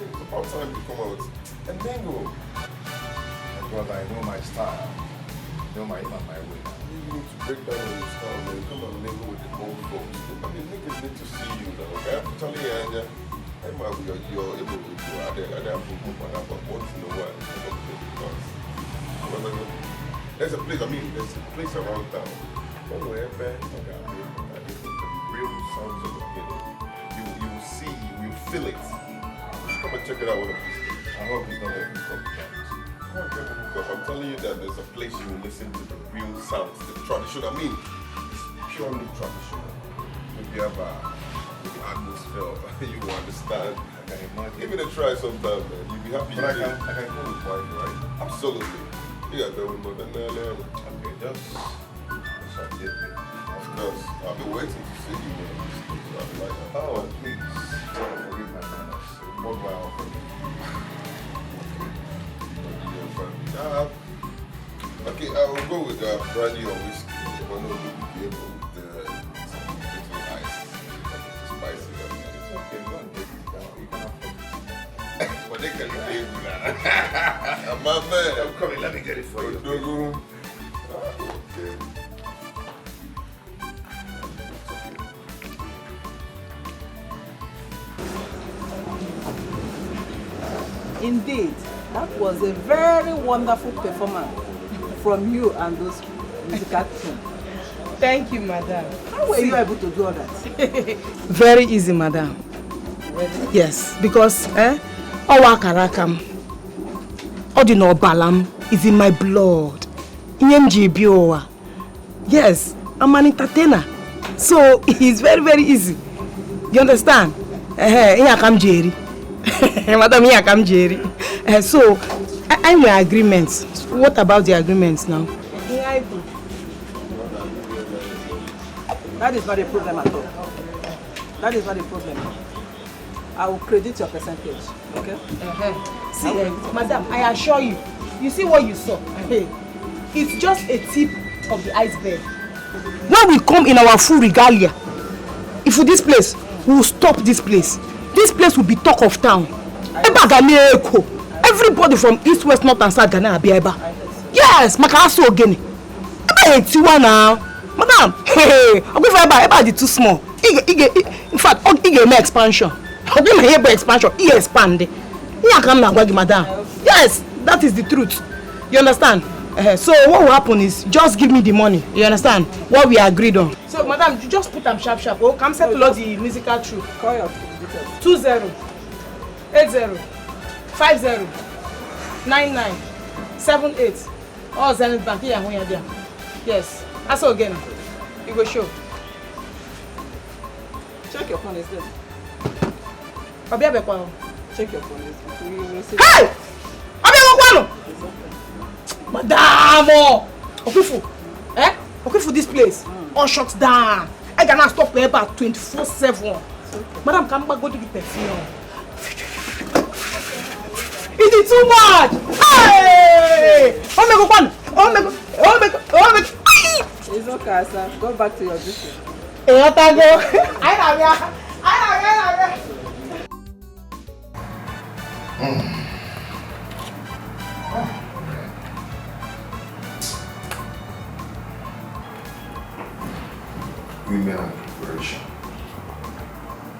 It's about time you come out and mingle. Brother, I know my style. I know my way. You need to break down on your style, man. Come and mingle with the old folks. I mean, niggas need to see you now. Okay? I'm telling you, Anja. I might be your able to do I don't but once in a while, there's a place, there's a place around town. Somewhere, man, the real sounds of it. You will see, you will feel it. Just come and check it out one of these days. I hope it's not like because I'm telling you that there's a place you will listen to the real sounds, the traditional. It's purely traditional. If you have the atmosphere, you will understand. Give it a try sometime, man. You'll be happy. But I can go with wife, right? Absolutely. You got that with more than that. Okay, just subject me. Of course. I'll be waiting to see you, man. I'll be like, oh, please. Don't forget my manners. What do I offer you? Okay, I will go with brandy or whiskey. I want to be able with the little ice. Spicy. It's okay, go and take it down. You can afford it. But they can take it now. My man. I'm coming, let me get it for you. Okay. Indeed, that was a very wonderful performance from you and those musical team. Thank you, madam. How were you able to do all that? Very easy, madam. Really? Yes, because our karakam, ordinary balam is in my blood. Yes, I'm an entertainer. So it's very, very easy. You understand? Here come Jerry. Madam, here come Jerry. So, I'm your agreements. What about the agreements now? That is not a problem at all. That is not a problem. I will credit your percentage, okay? See, madam, I assure you, you see what you saw? It's just a tip of the iceberg. When we come in our full regalia, if we this place, we will stop this place. This place will be talk of town. Everybody from east, west, north, and south Ghana be eba. Yes, Makaso again. Now. Madam, hey, I'm going for eba the too small. In fact, I my expansion. I'm going my expansion. He expand. Madam. Yes, that is the truth. You understand? So what will happen is just give me the money. You understand? What we agreed on. So, madam, you just put them sharp. Oh, come settle all the musical troupe. Call your details. 20 80 50 99 78. Oh, Zenith Bank. Here, when you're there. Yes. That's all again. You go show. Check your phone, is there? Check your phone, is there? Hey! Madam! Okufu! Okufu, this place. All shut down. I cannot stop here about 24/7. Madam, come back, go to the perfume. It is too much! Hey! Oh my God! It's okay, sir. Go back to your duty. Hey, Otago! I Women and preparation.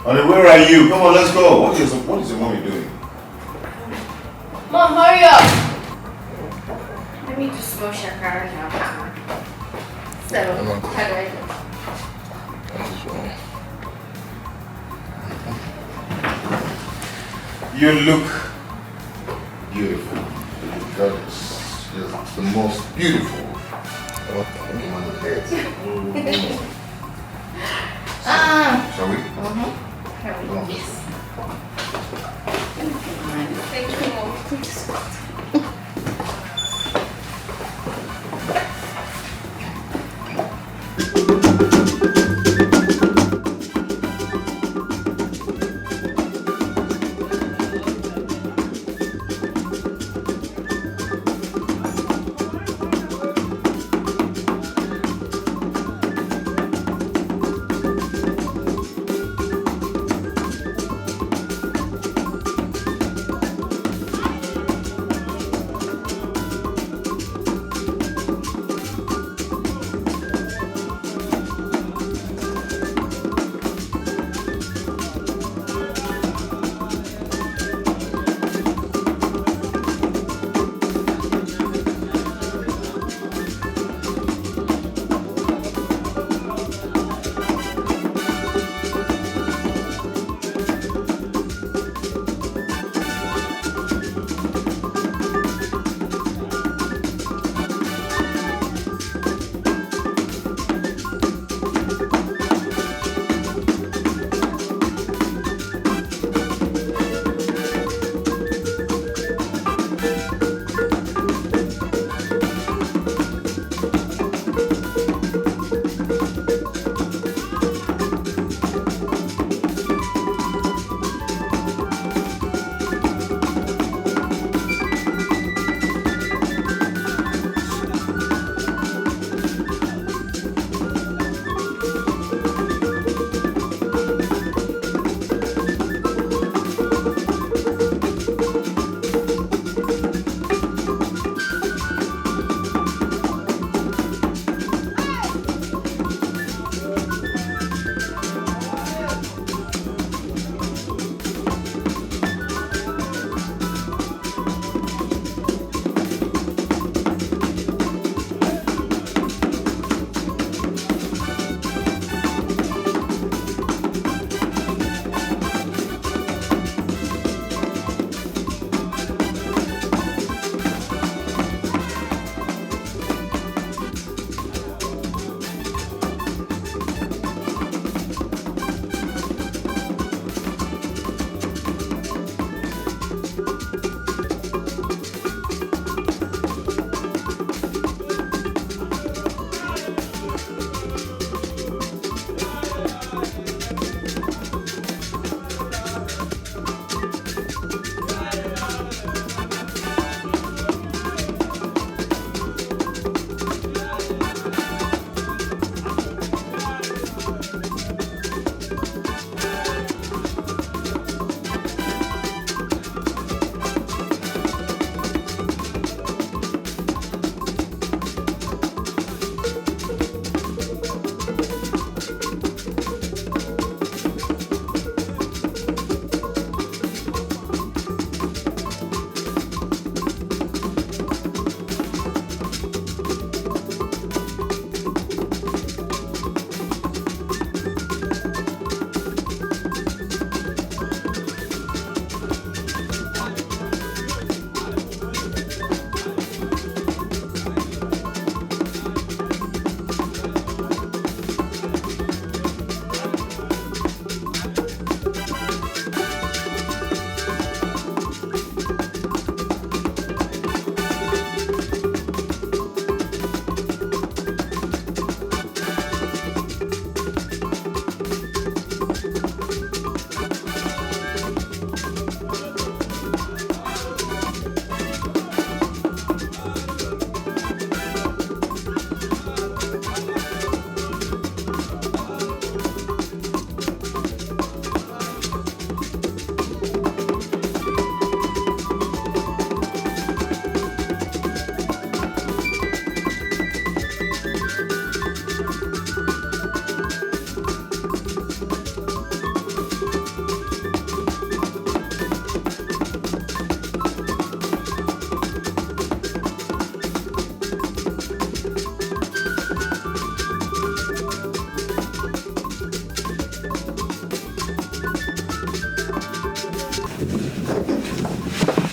Onny, where are you? Come on, let's go. What is your mommy doing? Mom, hurry up! Let me just smoke shakara now. So, how do I do? You look beautiful. You're the most beautiful woman on earth. Shall we? Yes. Thank you, Mom.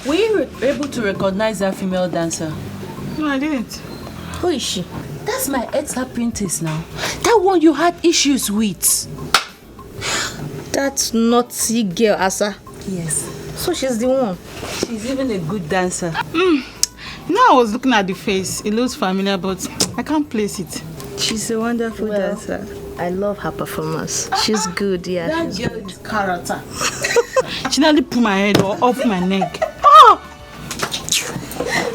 Were you able to recognize that female dancer? No, I didn't. Who is she? That's my ex-apprentice now. That one you had issues with. That naughty girl, Asa. Yes. So she's the one. She's even a good dancer. I was looking at the face. It looks familiar, but I can't place it. She's a wonderful dancer. I love her performance. She's good, yeah. That she's girl good. is character. She nearly put my head off my neck. Oh!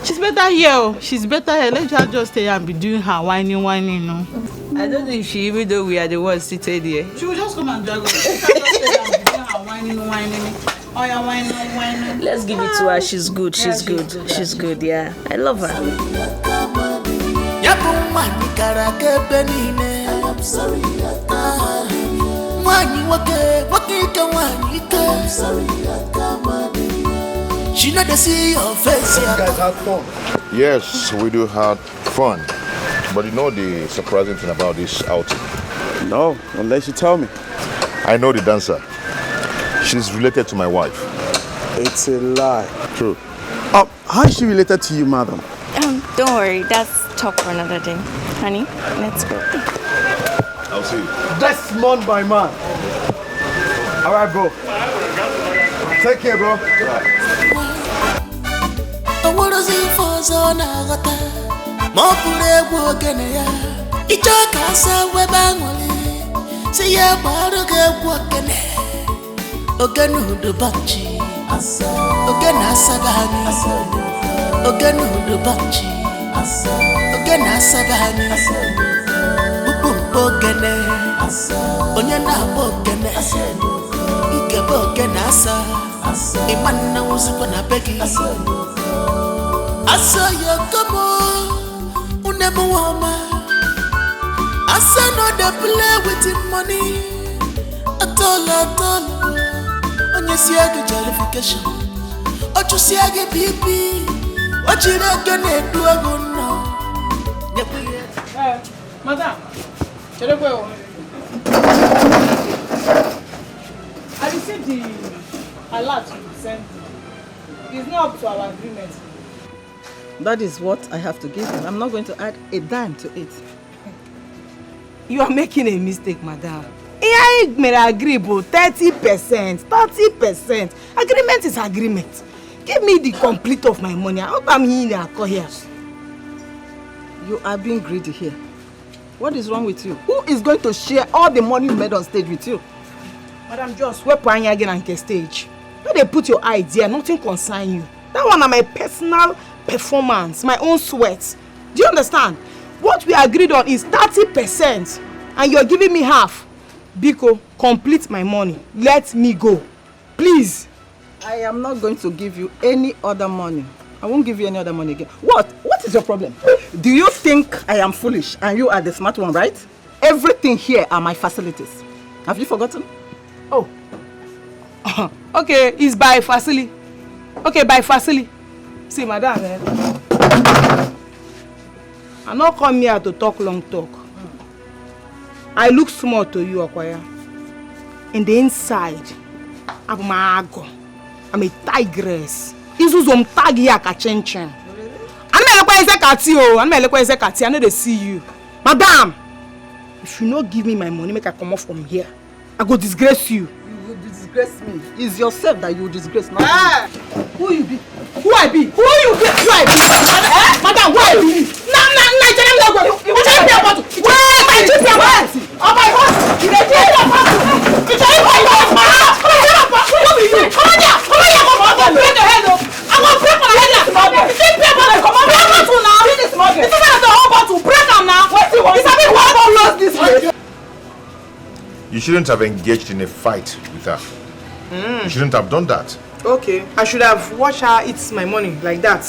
She's better here. Oh. She's better here. Let her just stay and be doing her whining, you know. I don't know if she even though we are the ones seated here. She will just come and drag us. Let her just stay and be doing her whining. Oh, yeah, whining. Let's give it to her. She's good. She's good. She's good, yeah. I love her. I'm sorry, I'm sorry, she not to see your face. You guys had fun? Yes, we do have fun. But you know the surprising thing about this outing? No, unless you tell me. I know the dancer. She's related to my wife. It's a lie. True. How is she related to you, madam? Don't worry, that's talk for another day. Honey, let's go. I'll see you. That's man by man. All right, bro. Take care, bro. Onye na-abogene ikebe ogene asa imanna uzukwa na begi asa yokomo unemu wama asa no dey play with him money atolo onye si age jollification ochu si age bibi ochire ogene edu ogo no Madam, I received the alert you sent. It's not up to our agreement. That is what I have to give him. I'm not going to add a dime to it. You are making a mistake, madam. I may agree, but 30%, 30%. Agreement is agreement. Give me the complete of my money. I hope I'm here. You are being greedy here. What is wrong with you? Who is going to share all the money you made on stage with you? Madam, just wait for again on the stage. When they put your idea, nothing concern you. That one is my personal performance, my own sweat. Do you understand? What we agreed on is 30%, and you're giving me half. Biko, complete my money. Let me go. Please. I am not going to give you any other money. I won't give you any other money again. What? What is your problem? Do you think I am foolish and you are the smart one, right? Everything here are my facilities. Have you forgotten? Oh. Okay, it's by facility. Okay, by facility. See, madam, I not come here to talk long talk. I look small to you, Akwaya. In the inside, I'm a tigress. Izuzom tag here ka chenchen. I know they see you. Madam, if you not give me my money, make I come off from here. I go disgrace you. You will disgrace me. It's yourself that you will disgrace, not me. Who you be? Who I be? Who you be? Who I be? Madam, who I be? You shouldn't have engaged in a fight with her. You shouldn't have done that. Okay, I should have watched her eat my money like that.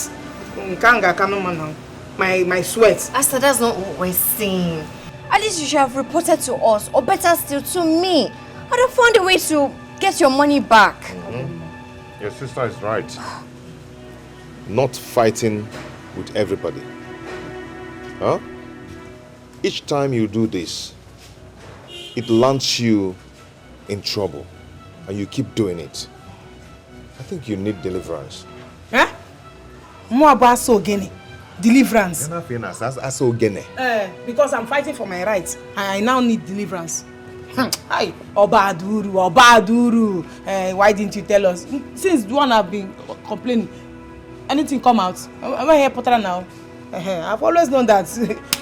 My sweat. Asta, that's not what we're saying. At least you should have reported to us, or better still, to me. I'd have found a way to get your money back. Your sister is right. Not fighting with everybody. Huh? Each time you do this, it lands you in trouble, and you keep doing it. I think you need deliverance. Eh? More about so gene. Deliverance. You're not famous. That's so gene. Because I'm fighting for my rights. I now need deliverance. Hi, Obaduru. Why didn't you tell us? Since the one I've been complaining, anything come out? Am I here, Potter now? I've always known that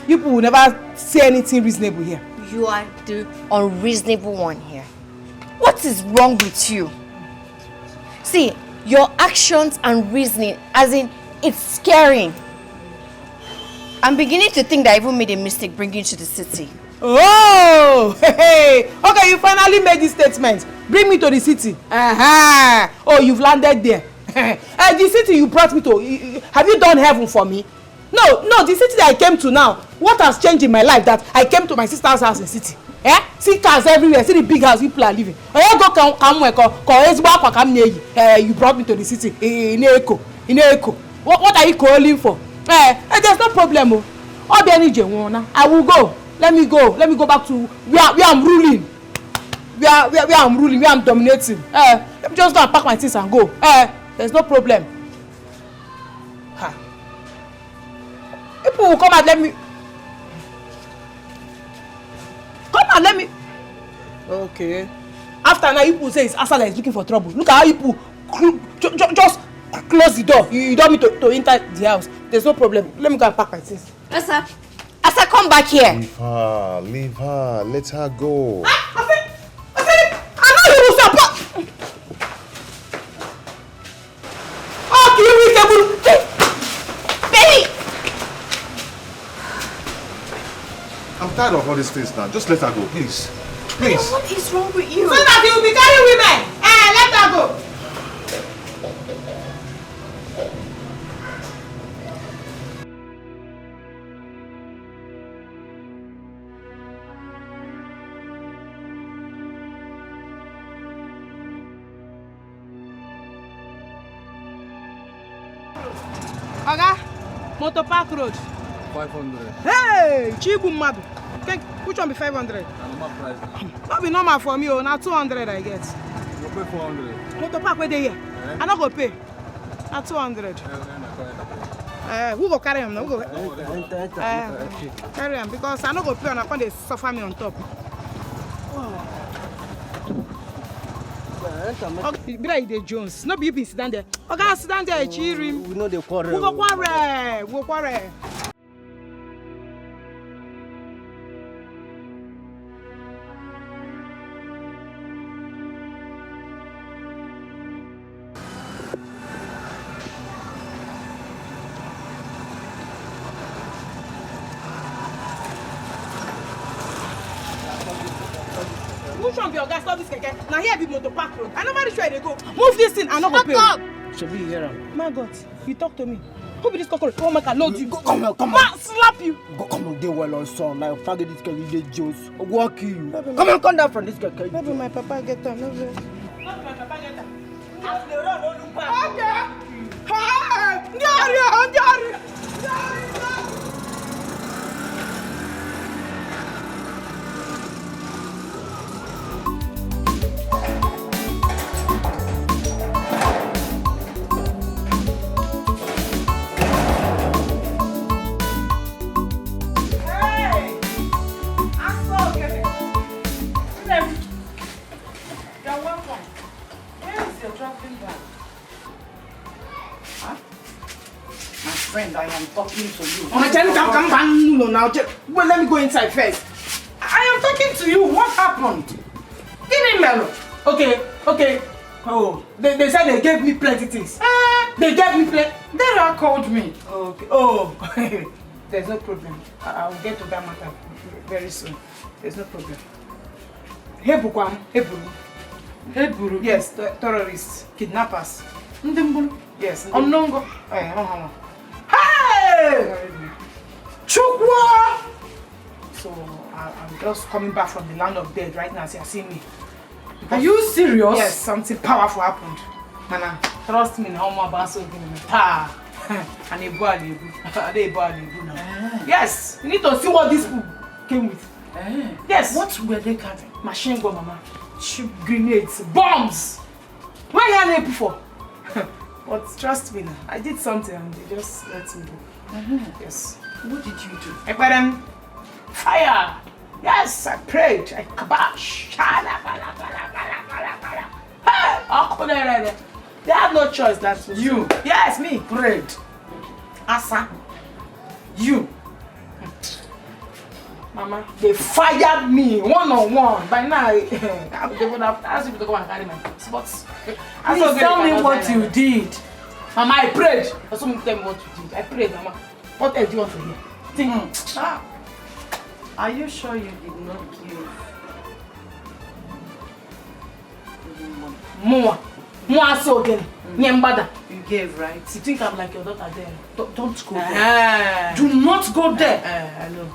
people will never say anything reasonable here. You are the unreasonable one here. What is wrong with you? See, your actions and reasoning, as in, it's scaring. I'm beginning to think that I even made a mistake bringing you to the city. Oh, hey. Okay, you finally made this statement. Bring me to the city. Oh, you've landed there. The city you brought me to, have you done heaven for me? No, the city that I came to now. What has changed in my life that I came to my sister's house in the city? See cars everywhere, see the big house people are living. You brought me to the city in Echo. What are you calling for? There's no problem. I will go. Let me go back to where I'm ruling. Where I'm ruling, where I'm dominating. Let me just go and pack my things and go. There's no problem. People will come and let me. Okay. After now, people say it's Asala is looking for trouble. Look at how people just close the door. You don't need to enter the house. There's no problem. Let me go and pack my things. Asa, come back here. Leave her. Let her go. I know you will support. Baby! I'm tired of all these things now. Just let her go, please. Please. What is wrong with you? So that you will be carrying women. Let her go. Oga, Motor Park Road. 500. Hey, Chibu Madu. Which one be 500? Normal price. That be normal for me. Now 200 I get. You pay 400. Motor Park where they here? I not go pay. Now 200. Who go carry him now? Who go? Carry him because I not go pay and I can't they suffer me on top. Okay, be Jones. No be you been sit down there. Okay, sit down there, cheer him. We know the quarrel. We go quarrel. Which one be your gas? Stop this keke. Now here be Motor Park Road. I never reach where they go. Move this thing and not go pay. Should be here. My God, you talk to me. Who be this cockroach? Come make I load you. Come on. Slap you. Come on, they well on son. Now forget this girl, you Jones. Walk you. Come down from this girl. Maybe my papa get them. Maybe my papa get them. Okay. Friend, I am talking to you. Come now. Well, let me go inside first. I am talking to you. What happened? Give me melon. Okay. Oh, they said they gave me plenty things. They gave me plenty. Dara called me. Okay. Oh, there's no problem. I'll get to that matter very soon. There's no problem. Heburu. Yes, terrorists, kidnappers. Yes. Onongo. Hey! Chukwa! So I'm just coming back from the land of dead right now as you see me. Are you serious? Yes, something powerful happened. Nana, trust me now, my boss will give me and a boy. Yes, you need to see what this food came with. Yes. What were they carrying? Machine gun, mama. Shoot grenades, bombs. Why are they for? But trust me now, I did something and they just let me go. Yes. What did you do? I put them fire. Yes, I prayed. I kabash. They had no choice. That's you. Yes, me. Prayed. Asa. You. Mama, they fired me one-on-one. By now, they would have asked me to go and carry my spots. Please tell me what you did. Mama, I prayed. Someone tell me what you did. I prayed, Mama. What else do you want to hear? Think. Are you sure you did not give money? More so again. You gave, right? You think I'm like your daughter there? Don't go there. Do not go there. I know.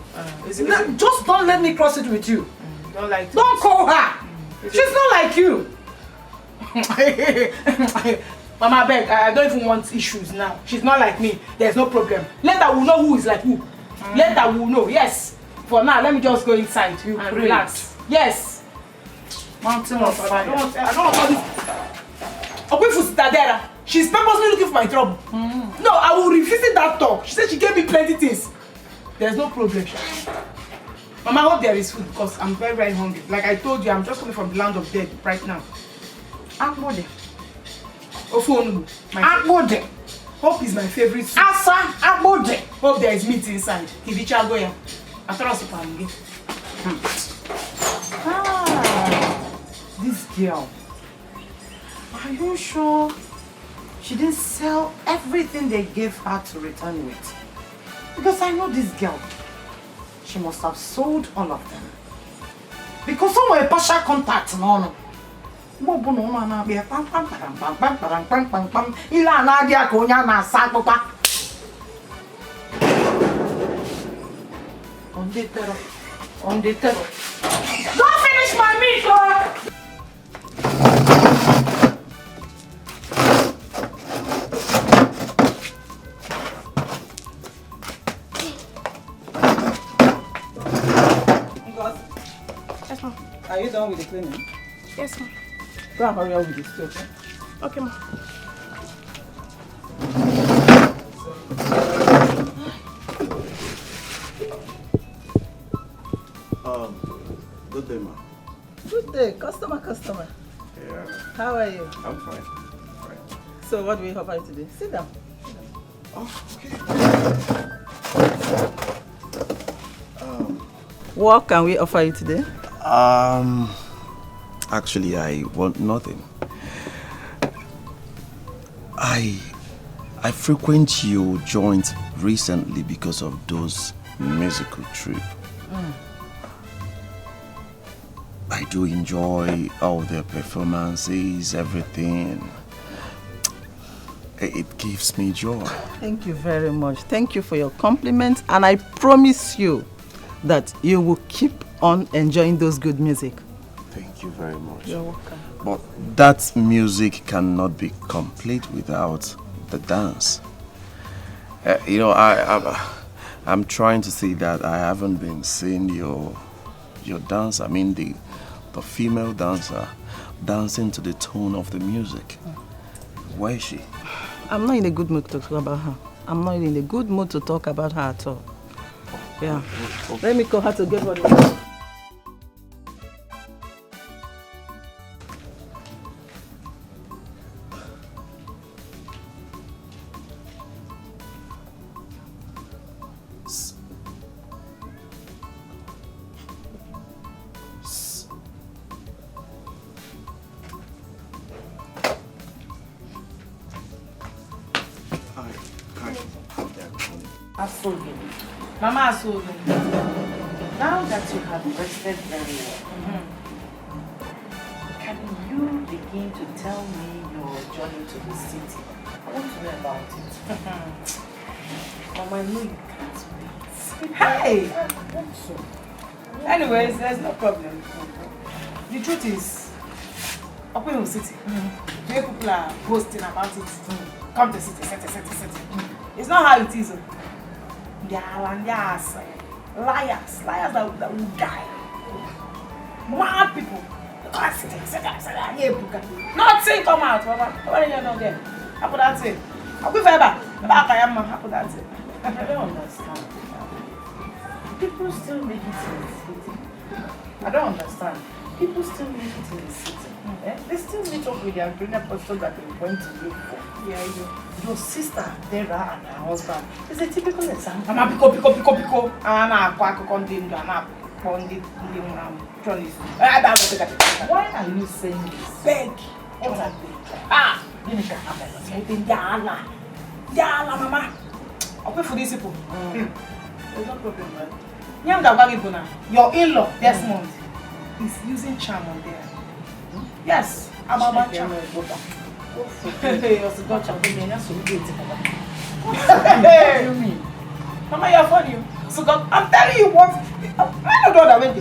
Just don't let me cross it with you. Don't like. Don't call her. She's not like you. Mama, beg. I don't even want issues now. She's not like me. There's no problem. Later we'll know who is like who. Later we'll know. Yes. For now, let me just go inside and relax. Yes. Mountain of fire. I don't want all this. She's purposely looking for my trouble. No, I will revisit that talk. She said she gave me plenty things. There's no problem. Mama, I hope there is food because I'm very, very hungry. Like I told you, I'm just coming from the land of dead right now. Akbode. Akbode. Hope is my favorite soup. Asa Akbode. Hope there is meat inside. Kivicha goya. This girl. Are you sure she didn't sell everything they gave her to return with? Because I know this girl. She must have sold all of them. Because someone a partial contact, no. On the terror. Don't finish my meat, Laura! Yes, ma'am. Are you done with the cleaning? Yes, ma'am. Go and hurry up with this, okay? Okay, ma'am. Good day, ma'am. Good day, customer. Yeah. How are you? I'm fine. So what do we offer you today? Sit down. Oh, okay. What can we offer you today? Actually, I want nothing. I frequent your joint recently because of those musical trips. I do enjoy all their performances, everything. It gives me joy. Thank you very much. Thank you for your compliment, and I promise you that you will keep on enjoying those good music. Thank you very much. You're welcome. But that music cannot be complete without the dance. You know, I'm trying to see that I haven't been seeing your dance. I mean the female dancer dancing to the tone of the music. Where is she? I'm not in a good mood to talk about her. I'm not in a good mood to talk about her at all. Yeah. Let me call her to get what we need. Mama Asogi. Now that you have rested very well, can you begin to tell me your journey to the city? I want to know about it. Mama, I know you can't wait. Hey! Anyways, there's no problem. The truth is, up in the city, people are boasting about it. Come to city. It's not how it is. They are liars that will die. Mad people. Nothing come out, Mama. What are you not there? Happen that thing. I'll be forever. Happen that thing. I don't understand. People still make it in the city. I don't understand. People still make it in the city. They still meet up with their greener person that they went to look for. Yeah, your sister, Dera, and her husband is a typical example. Mama, pico. Why are you saying this? Beg. What are they? Yala, mama. I'll pay for these people. There's no problem, right? Your in-law, Desmond, is using charm on there. Yes, about charm. Hey, you're so Mama, you're funny. So God, I'm telling you what. I don't know that went.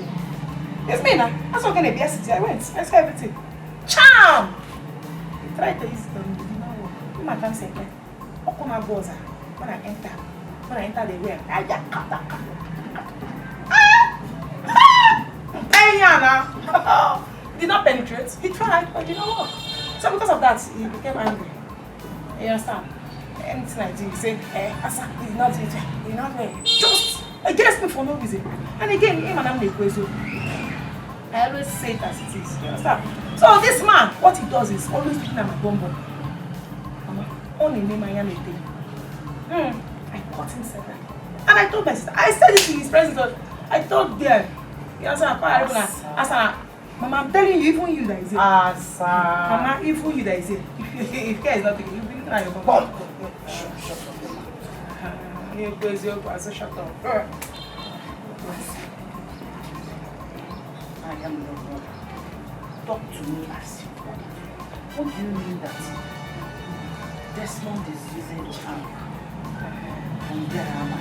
It's me now. That's not gonna be yesterday. I went. I saw everything. Charm. Try to use them. You might come say, "Open my doors." When I enter the room, I just cut. Hey, Yana. Did not penetrate. He tried, but did not work. So because of that, he became angry. You understand? Anything I do, you say, Asa, he's not ready. Just against me for no reason. And again, him and I'm the crazy. I always say it as it is. You understand? So this man, what he does is always looking at my bumbo. Mama, only name I am a thing. I caught him said that. And I told my sister, I said it in his presence. I told them. You understand? Asa, Mama, I'm telling you, even you that is it. Asa. Mama, even you that is it. If care is not taking, you'll be looking at your bum. Shut up. You're crazy, so shut up. I am your brother. Talk to me as your brother. What do you mean that Desmond is using charm? And there am I.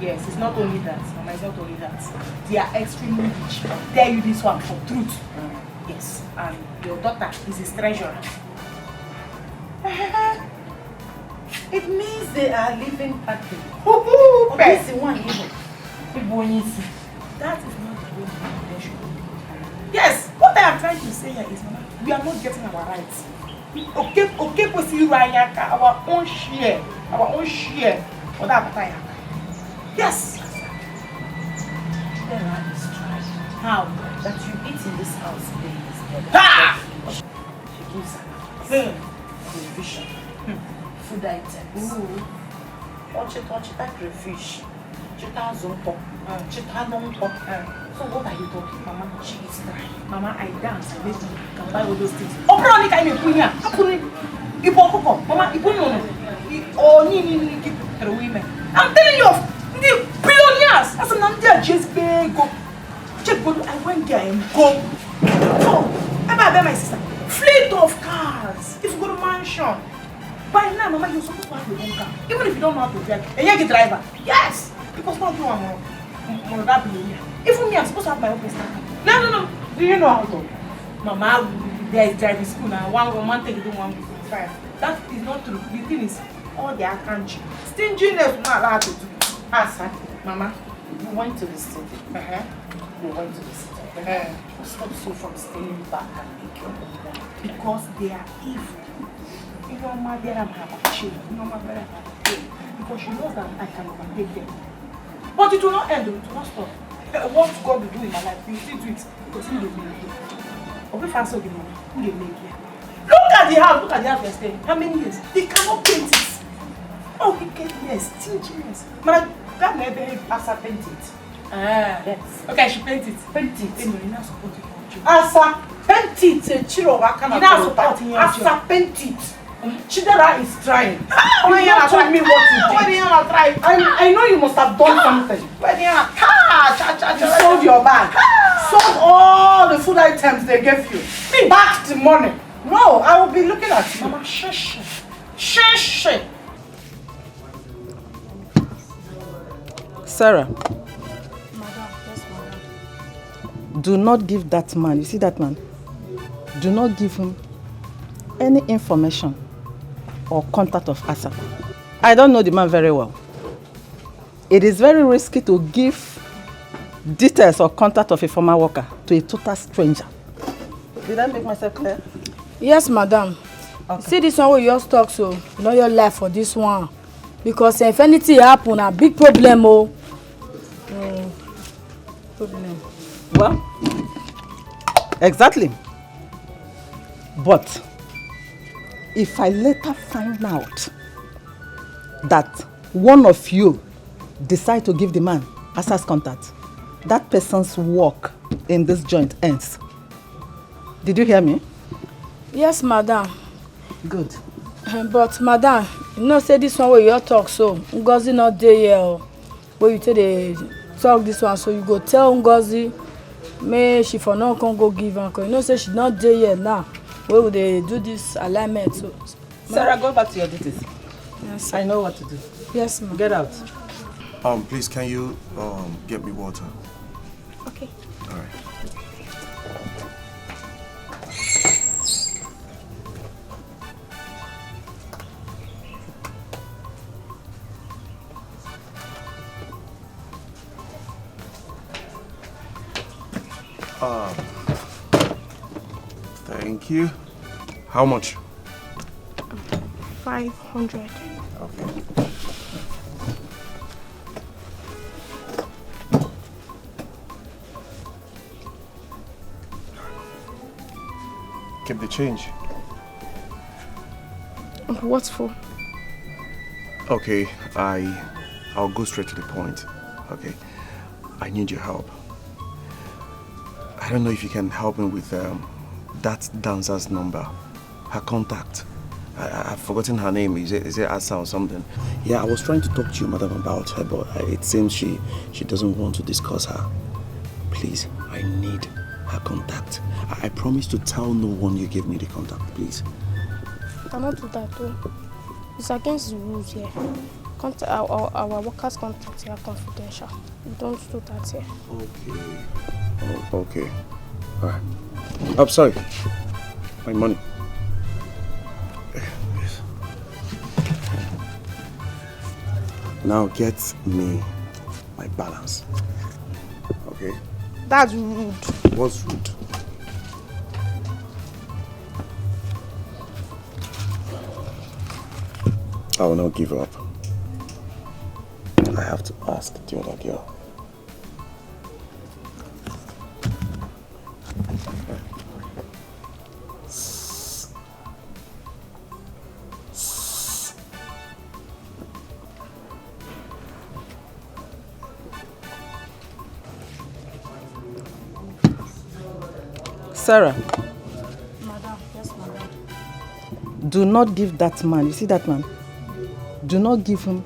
Yes, it's not only that. Mama, it's not only that. They are extremely rich. I'll tell you this one for truth. Yes, and your daughter is his treasurer. It means they are living happy. This is one evil. That is not the way they should be. Yes, what I am trying to say here is, Mama, we are not getting our rights. Okay, our own share for that time. Yes. Then I is trying. How? That you eat in this house days. Ha! She gives her provision. Food items. Touch it, that crayfish. So what are you talking, Mama? She is trying. Mama, I dance. I make money. Can buy all those things. Mama, I'm telling you of the billionaires. As an India, just big go. I went there and go. So, I buy my sister. Fleet of cars. If you go to mansion. By now, Mama, you're supposed to have your own car. Even if you don't know how to drive. And you're a driver. Yes. Because not you are more that billionaire. Even me, I'm supposed to have my own personal car. No. Do you know how to? Mama, there is driving school now. One take it, one fine. That is not true. The thing is, all they are country. Stinginess not allowed to do. Answer. Mama, you went to the city. You went to the city. What stops you from staying back and make your own money? Because they are evil. You know, my dear, I'm happy. Because she knows that I can overtake them. But it will not end, it will not stop. What God will do in my life, you still do it. Because He will make it. Or if I saw the money, He will make it. Look at the house you're staying. How many years? They cannot paint it. Oh, wickedness, stinginess. Man, that may be Asa paint it. Yes. Okay, she paint it. Paint it. Anyway, you're not supporting your Asa, paint it. Chiro, you're not supporting your Asa, paint it. Chidera is trying. You not told me what to do. I know you must have done something. You sold your bag. Sold all the food items they gave you. Back the money. No, I will be looking at you. Mama, shush. Sarah. Do not give that man, you see that man? Do not give him any information or contact of Asa. I don't know the man very well. It is very risky to give details or contact of a former worker to a total stranger. Did I make myself clear? Yes, madam. Okay. See this one we just talk so, you know your life for this one. Because if anything happen, a big problem, oh. Problem. Well, exactly. But if I later find out that one of you decide to give the man access contact, that person's work in this joint ends. Did you hear me? Yes, madam. Good. But madam, you know say this one where you talk so, Ngozi not there here. Where you tell the talk this one, so you go tell Ngozi, may she for now can go give her. You know say she not there here now. Where would they do this alignment? So, Sarah, go back to your duties. Yes, I know what to do. Yes, ma'am. Get out. Please, can you get me water? Okay. All right. Thank you. How much? 500. Okay. Keep the change. What for? Okay, I'll go straight to the point. Okay, I need your help. I don't know if you can help me with that dancer's number, her contact. I've forgotten her name. Is it Asa or something? Yeah, I was trying to talk to you, madam, about her, but it seems she doesn't want to discuss her. Please, I need her contact. I promise to tell no one you gave me the contact, please. I cannot do that though. It's against the rules here. Our workers' contracts are confidential. We don't do that here. Okay. Oh, okay. Alright. I'm sorry. My money. Yes. Now get me my balance. Okay? That's rude. What's rude? I will not give up. I have to ask the other girl. Sarah. Madam, yes, madam. Do not give that man, you see that man? Do not give him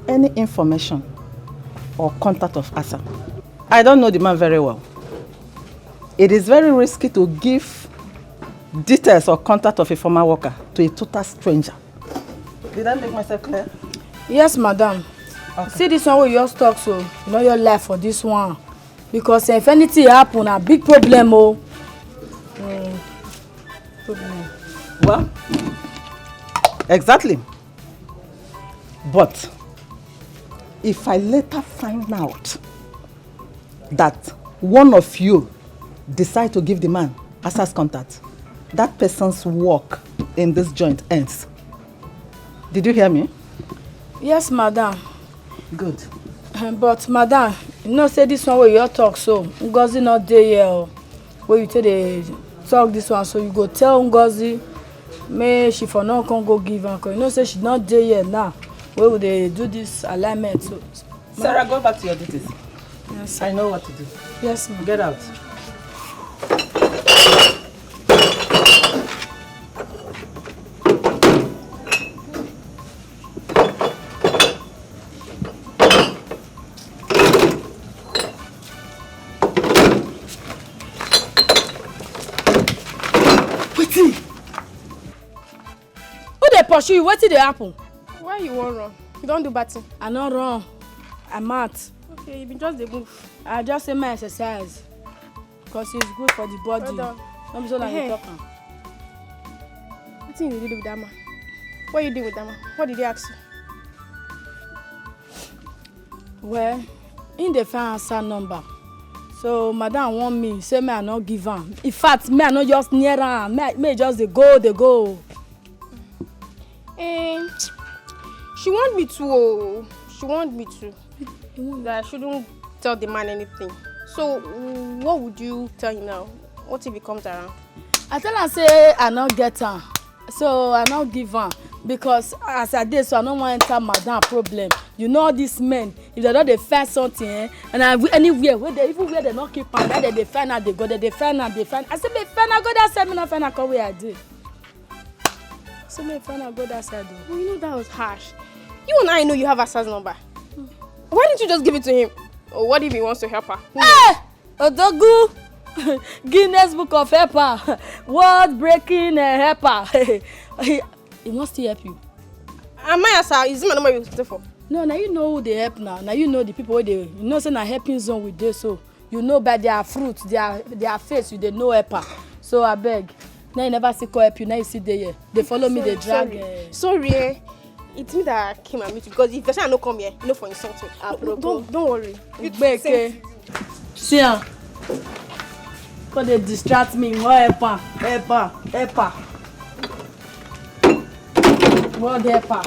any information or contact of Asa. I don't know the man very well. It is very risky to give details or contact of a former worker to a total stranger. Did I make myself clear? Yes, madam. Okay. See this one where you just talk so, you know your life for this one. Because if anything happen, a big problem, oh. Problem. Well, exactly. But if I later find out that one of you decide to give the man access contact, that person's work in this joint ends. Did you hear me? Yes, madam. Good. But madam, you know say this one where you talk so, Ngozi not there here. Where you tell the talk this one, so you go tell Ngozi, may she for now can go give her. You know say she not there here now. Where would they do this alignment? So, Sarah, go back to your duties. Yes, I know what to do. Yes, ma'am. Get out. Pursue you, wetin dey happen? Why you wan run? You don do bad thing. I no run. I'm out. Okay, you been just dey move. I just say my exercise. Because it's good for the body. Well done. No be so like you talk am. Wetin you do with that man? What you do with that man? What did he ask you? Well, in the find answer number. So madam want me say me I no give am. In fact, me I no just near am. Me just dey go. She want me to. Oh. She want me to. That I shouldn't tell the man anything. So, what would you tell him now? What if he comes around? I tell her say I not get her. So I not give her. Because as I did, so I don't want to enter madam problem. You know all these men, if they don't they find something, and anywhere where they even where they not keep on, that they find out they go there, they find out, they find. I said they find out go that side, me not find out come where I did. So me find out go that side. Well, you know that was harsh. You and I know you have Asa's number. Why didn't you just give it to him? Or what if he wants to help her? Hey, Odogu, Guinness Book of Helper, world breaking helper. He wants to help you. Am I Asa? Is it my number you stay for? No, now you know who they help now. Now you know the people where they, you know, say na helping zone with this, so you know by their fruit, their face, you they know helper. So I beg. Now you never see call help you. Now you see they follow me, they drag. Sorry. It's me that came and meet you because if person no come here, you know for insult me. Don't worry. See ya. Because they distract me. What helper? What helper?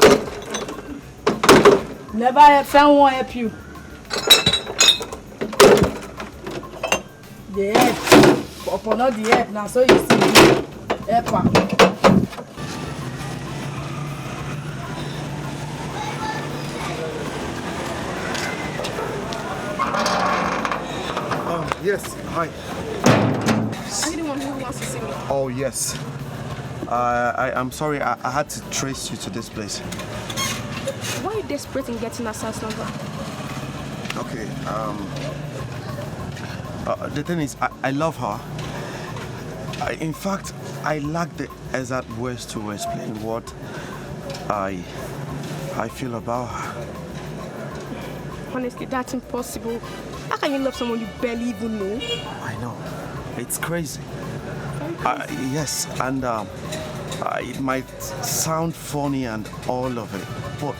Never help, friend won't help you. The help. Upon all the help now, so you see helper. Yes, hi. Are you the one who wants to see me? Oh, yes. I'm sorry, I had to trace you to this place. Why are you desperate in getting Asa's number? Okay, the thing is, I love her. In fact, I lack the exact words to explain what I feel about her. Honestly, that's impossible. How can you love someone you barely even know? I know. It's crazy. Yes, and it might sound funny and all of it, but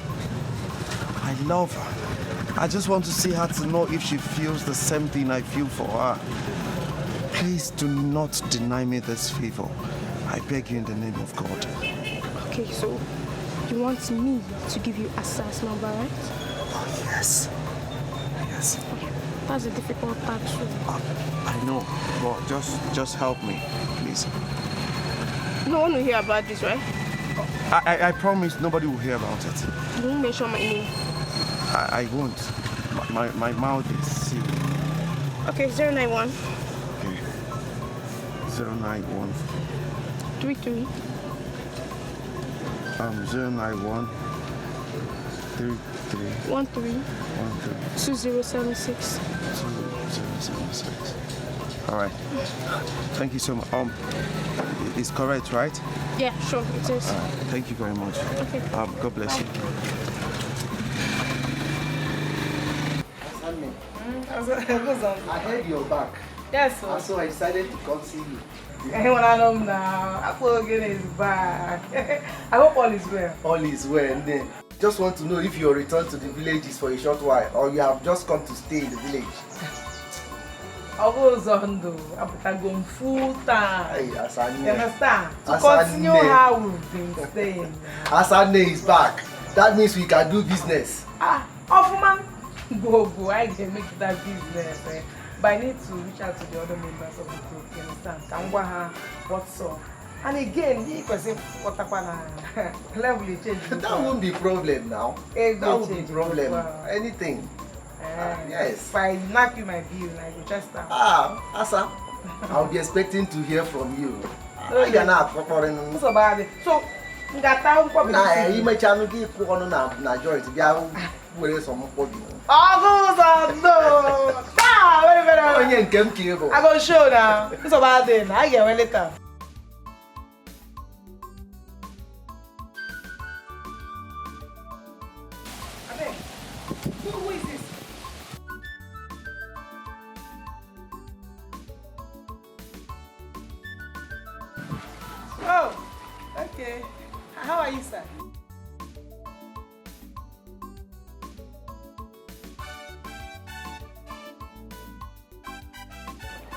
I love her. I just want to see her to know if she feels the same thing I feel for her. Please do not deny me this favor. I beg you in the name of God. Okay, so you want me to give you Asa's number, right? Oh, yes. Yes. Okay. That's a difficult part too. I know, but just help me, please. You don't want to hear about this, right? I promise nobody will hear about it. You won't mention my name. I won't. My mouth is sealed. Okay, 091. Okay. 091. 33. 091. 33. 13. 2076. 2076. All right. Thank you so much. It's correct, right? Yeah, sure, it is. Thank you very much. Okay. God bless you. I heard you're back. Yes, sir. So I decided to come see you. Anyone I know now, Apologian is back. I hope all is well. All is well, and then just want to know if your return to the village is for a short while or you have just come to stay in the village. I was on going full time. Hey, Asane. You understand? To Asane. continue how we've been staying. Asane is back. That means we can do business. Offerman, go. I can make that business. But I need to reach out to the other members of the group. You understand? Kangwaha, what's up? And again, you can say what level you change. That won't be problem now. That won't be problem. Anything. Yes. If I knock you my bill, I will just start. Asa, I'll be expecting to hear from you. Okay. So bad. So, ngata uko na imecha gi ku onu na joint bia were some mpobi. No. Onye nke m ka ego. I go show now. So bad then. I get well later. Who is this? Oh, okay. How are you, sir?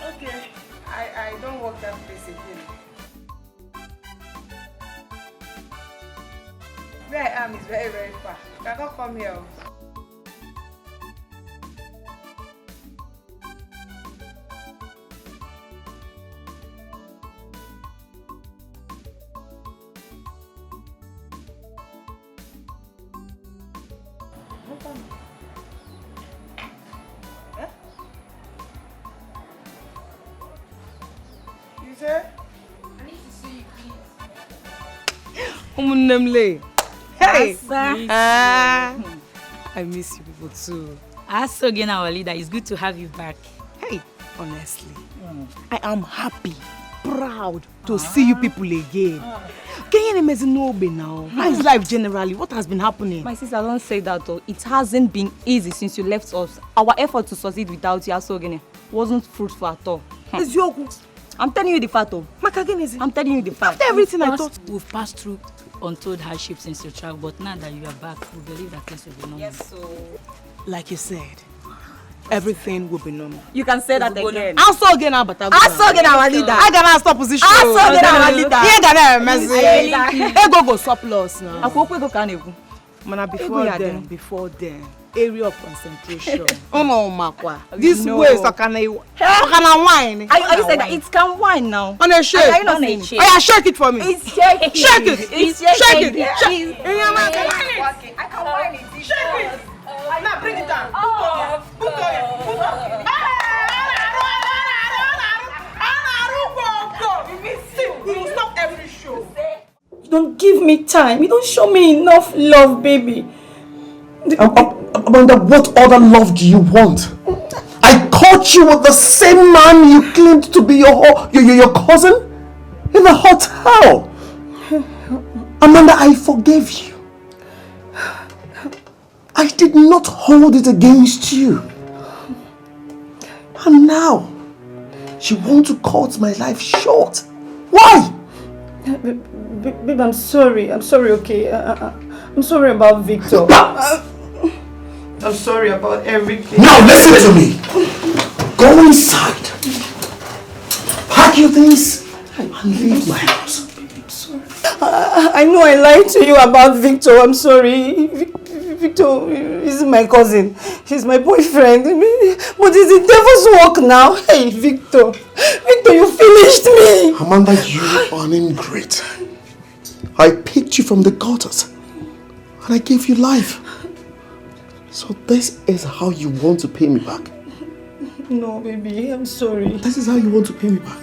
Okay, I don't work that place again. Where I am is very, very far. You cannot come here. You say? I need to see you, please. Umunemle. Hey! I miss you people too. As again, our leader, it's good to have you back. Hey, honestly, I am happy, proud to see you people again. Can you imagine now? How is life generally? What has been happening? My sister, don't say that though. It hasn't been easy since you left us. Our effort to succeed without you Asogene wasn't fruitful at all. It's your... I'm telling you the fact though. I'm telling you the fact. After everything I thought... We've passed through untold hardships since your travel, but now that you are back, we believe that things will be normal. Yes, so... Like you said, everything will be normal. You can say that again. Asogene abata. Asogene our leader. I gonna stop position. Asogene our leader. Here gonna message. Ego go surplus now. Akwokwe go kanevu. Mana before then, area of concentration. This way is can wine. Are you saying that it can wine now? On a shake. Are you not saying shake? Oh yeah, shake it for me. It's shaking. Shake it. It's shaking. Shake it. I can wine it. Shake it. Now bring it down. Put on. You will stop every show. You don't give me time. You don't show me enough love, baby. Amanda, what other love do you want? I caught you with the same man you claimed to be your cousin in the hotel. Amanda, I forgave you. I did not hold it against you. And now, you want to cut my life short. Why? Babe, I'm sorry. I'm sorry, okay? I'm sorry about Victor. I'm sorry about everything. Now listen to me. Go inside. Pack your things and leave my house. I know I lied to you about Victor. I'm sorry. Victor is my cousin. He's my boyfriend. But it's the devil's work now. Hey, Victor. Victor, you finished me. Amanda, you are an ingrate. I picked you from the gutters and I gave you life. So this is how you want to pay me back? No, baby, I'm sorry. This is how you want to pay me back?